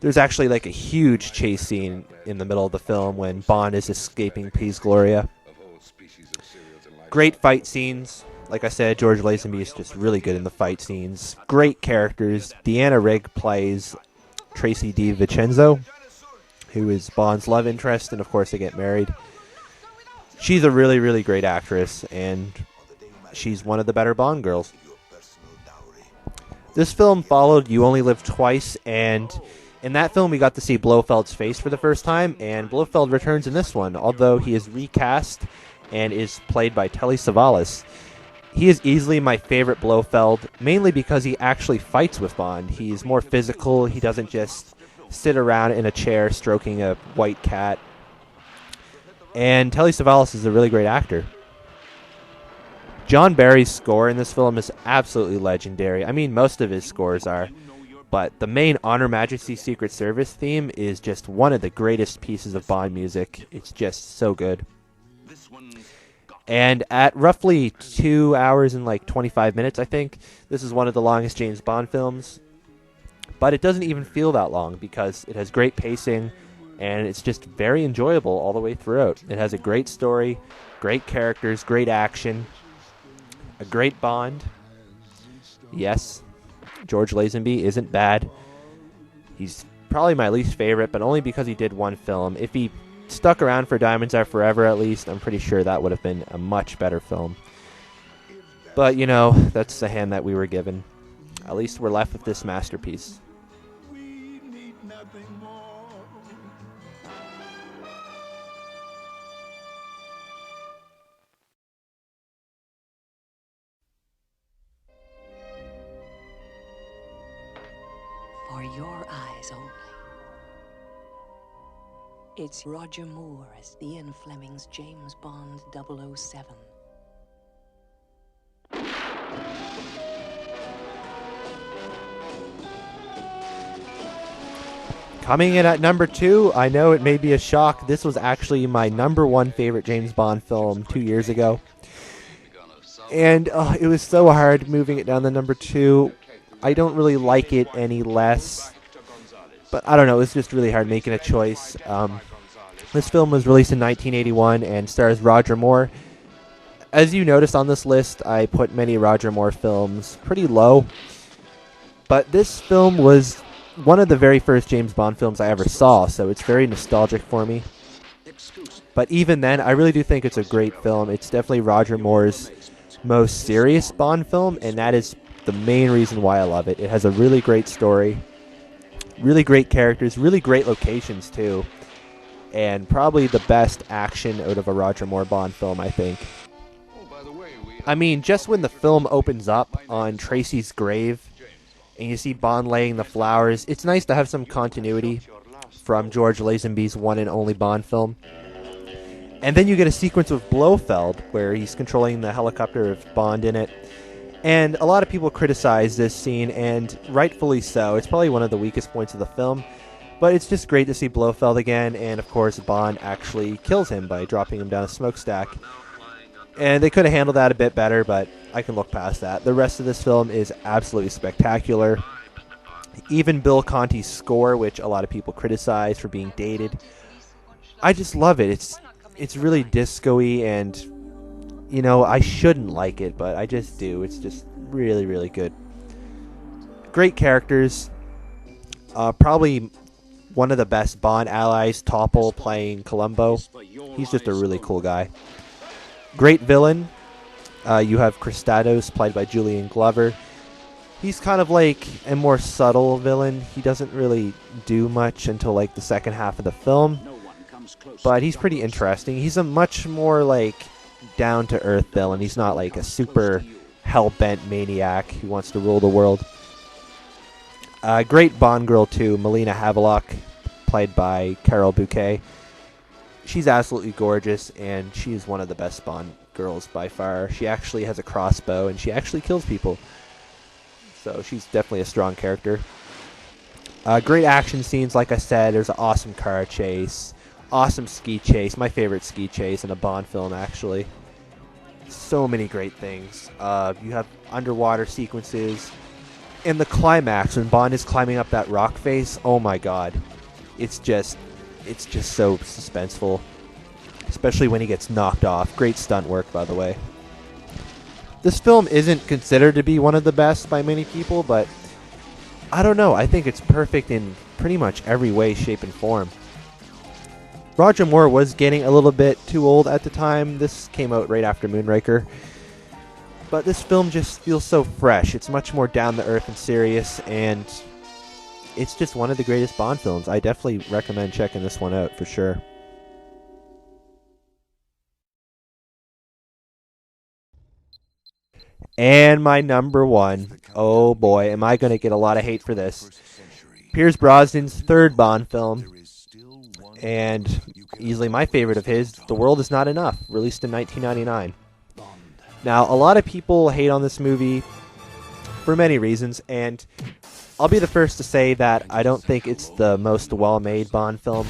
There's actually like a huge chase scene in the middle of the film when Bond is escaping Peace Gloria. Great fight scenes. Like I said, George Lazenby is just really good in the fight scenes. Great characters. Deanna Rigg plays Tracy D. Vincenzo, who is Bond's love interest, and of course they get married. She's a really, really great actress, and she's one of the better Bond girls. This film followed You Only Live Twice, and in that film we got to see Blofeld's face for the first time, and Blofeld returns in this one, although he is recast and is played by Telly Savalas. He is easily my favorite Blofeld, mainly because he actually fights with Bond. He's more physical. He doesn't just sit around in a chair stroking a white cat. And Telly Savalas is a really great actor. John Barry's score in this film is absolutely legendary. I mean, most of his scores are. But the main On Her Majesty's Secret Service theme is just one of the greatest pieces of Bond music. It's just so good. And at roughly 2 hours and like 25 minutes, I think, this is one of the longest James Bond films. But it doesn't even feel that long because it has great pacing and it's just very enjoyable all the way throughout. It has a great story, great characters, great action, a great Bond. Yes, George Lazenby isn't bad. He's probably my least favorite, but only because he did one film. If he stuck around for Diamonds Are Forever, at least, I'm pretty sure that would have been a much better film. But, you know, that's the hand that we were given. At least we're left with this masterpiece. For your eyes only. It's Roger Moore as Ian Fleming's James Bond 007. Coming in at number 2, I know it may be a shock. This was actually my number 1 favorite James Bond film 2 years ago. And it was so hard moving it down to number 2. I don't really like it any less. But I don't know, it was just really hard making a choice. This film was released in 1981 and stars Roger Moore. As you noticed on this list, I put many Roger Moore films pretty low. But this film was one of the very first James Bond films I ever saw, so it's very nostalgic for me. But even then, I really do think it's a great film. It's definitely Roger Moore's most serious Bond film, and that is the main reason why I love it. It has a really great story, really great characters, really great locations too, and probably the best action out of a Roger Moore Bond film, I think. I mean, just when the film opens up on Tracy's grave and you see Bond laying the flowers, it's nice to have some continuity from George Lazenby's one and only Bond film. And then you get a sequence with Blofeld where he's controlling the helicopter with Bond in it. And a lot of people criticize this scene, and rightfully so. It's probably one of the weakest points of the film. But it's just great to see Blofeld again, and of course Bond actually kills him by dropping him down a smokestack. And they could have handled that a bit better, but I can look past that. The rest of this film is absolutely spectacular. Even Bill Conti's score, which a lot of people criticize for being dated, I just love it. It's really disco-y, and you know, I shouldn't like it, but I just do. It's just really, really good. Great characters. Probably one of the best Bond allies, Topol playing Columbo. He's just a really cool guy. Great villain. You have Christados, played by Julian Glover. He's kind of like a more subtle villain. He doesn't really do much until like the second half of the film. But he's pretty interesting. He's a much more like down-to-earth villain. He's not like a super hell-bent maniac who wants to rule the world. Great Bond girl too, Melina Havelock, played by Carol Bouquet. She's absolutely gorgeous, and she is one of the best Bond girls by far. She actually has a crossbow, and she actually kills people. So she's definitely a strong character. Great action scenes, like I said. There's an awesome car chase, awesome ski chase. My favorite ski chase in a Bond film, actually. So many great things. You have underwater sequences. And the climax, when Bond is climbing up that rock face, oh my god. It's just so suspenseful. Especially when he gets knocked off. Great stunt work, by the way. This film isn't considered to be one of the best by many people, but I don't know. I think it's perfect in pretty much every way, shape, and form. Roger Moore was getting a little bit too old at the time. This came out right after Moonraker. But this film just feels so fresh. It's much more down-to-earth and serious, and it's just one of the greatest Bond films. I definitely recommend checking this one out for sure. And my number one. Oh boy, am I going to get a lot of hate for this. Pierce Brosnan's third Bond film. And easily my favorite of his, The World Is Not Enough, released in 1999. Now, a lot of people hate on this movie for many reasons, and I'll be the first to say that I don't think it's the most well-made Bond film.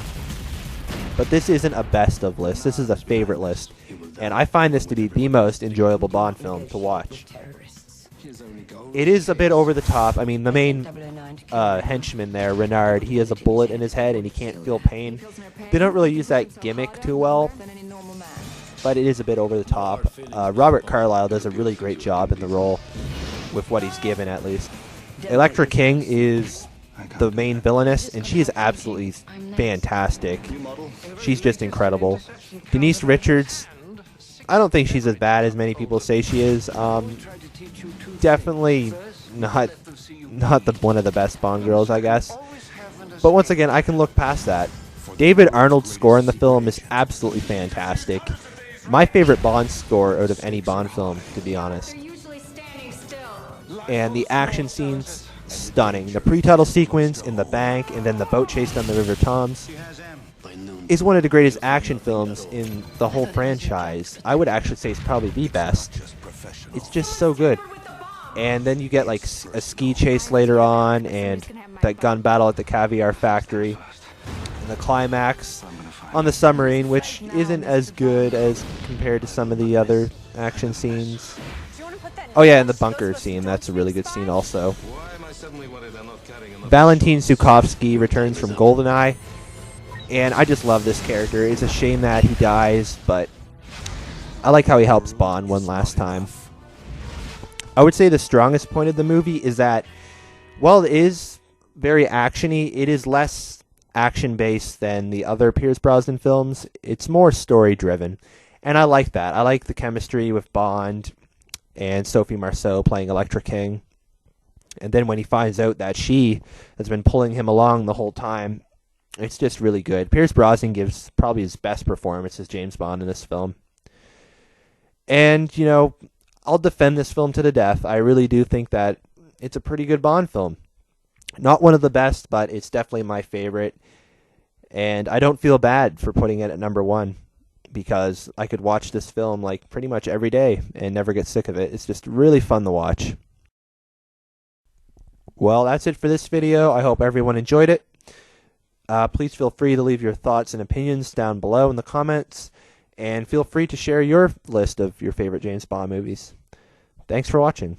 But this isn't a best of list. This is a favorite list. And I find this to be the most enjoyable Bond film to watch. It is a bit over the top. I mean, the main henchman there, Renard, he has a bullet in his head and he can't feel pain. They don't really use that gimmick too well, but it is a bit over the top. Robert Carlyle does a really great job in the role, with what he's given at least. Elektra King is the main villainess, and she is absolutely fantastic. She's just incredible. Denise Richards, I don't think she's as bad as many people say she is. Definitely not one of the best Bond girls, I guess. But once again, I can look past that. David Arnold's score in the film is absolutely fantastic. My favorite Bond score out of any Bond film, to be honest. And the action scenes, stunning. The pre-title sequence in the bank and then the boat chase down the River Thames is one of the greatest action films in the whole franchise. I would actually say it's probably the best. It's just so good. And then you get like a ski chase later on, and that gun battle at the Caviar Factory, and the climax on the submarine, which isn't as good as compared to some of the other action scenes. Oh yeah, and the bunker scene, that's a really good scene also. Valentin Sukovsky returns from GoldenEye, and I just love this character. It's a shame that he dies, but I like how he helps Bond one last time. I would say the strongest point of the movie is that, while it is very action-y, it is less action-based than the other Pierce Brosnan films. It's more story-driven, and I like that. I like the chemistry with Bond and Sophie Marceau playing Elektra King. And then when he finds out that she has been pulling him along the whole time, it's just really good. Pierce Brosnan gives probably his best performance as James Bond in this film. And, you know, I'll defend this film to the death. I really do think that it's a pretty good Bond film. Not one of the best, but it's definitely my favorite. And I don't feel bad for putting it at number one. because I could watch this film like pretty much every day and never get sick of it. It's just really fun to watch. Well, that's it for this video. I hope everyone enjoyed it. Please feel free to leave your thoughts and opinions down below in the comments, and feel free to share your list of your favorite James Bond movies. Thanks for watching.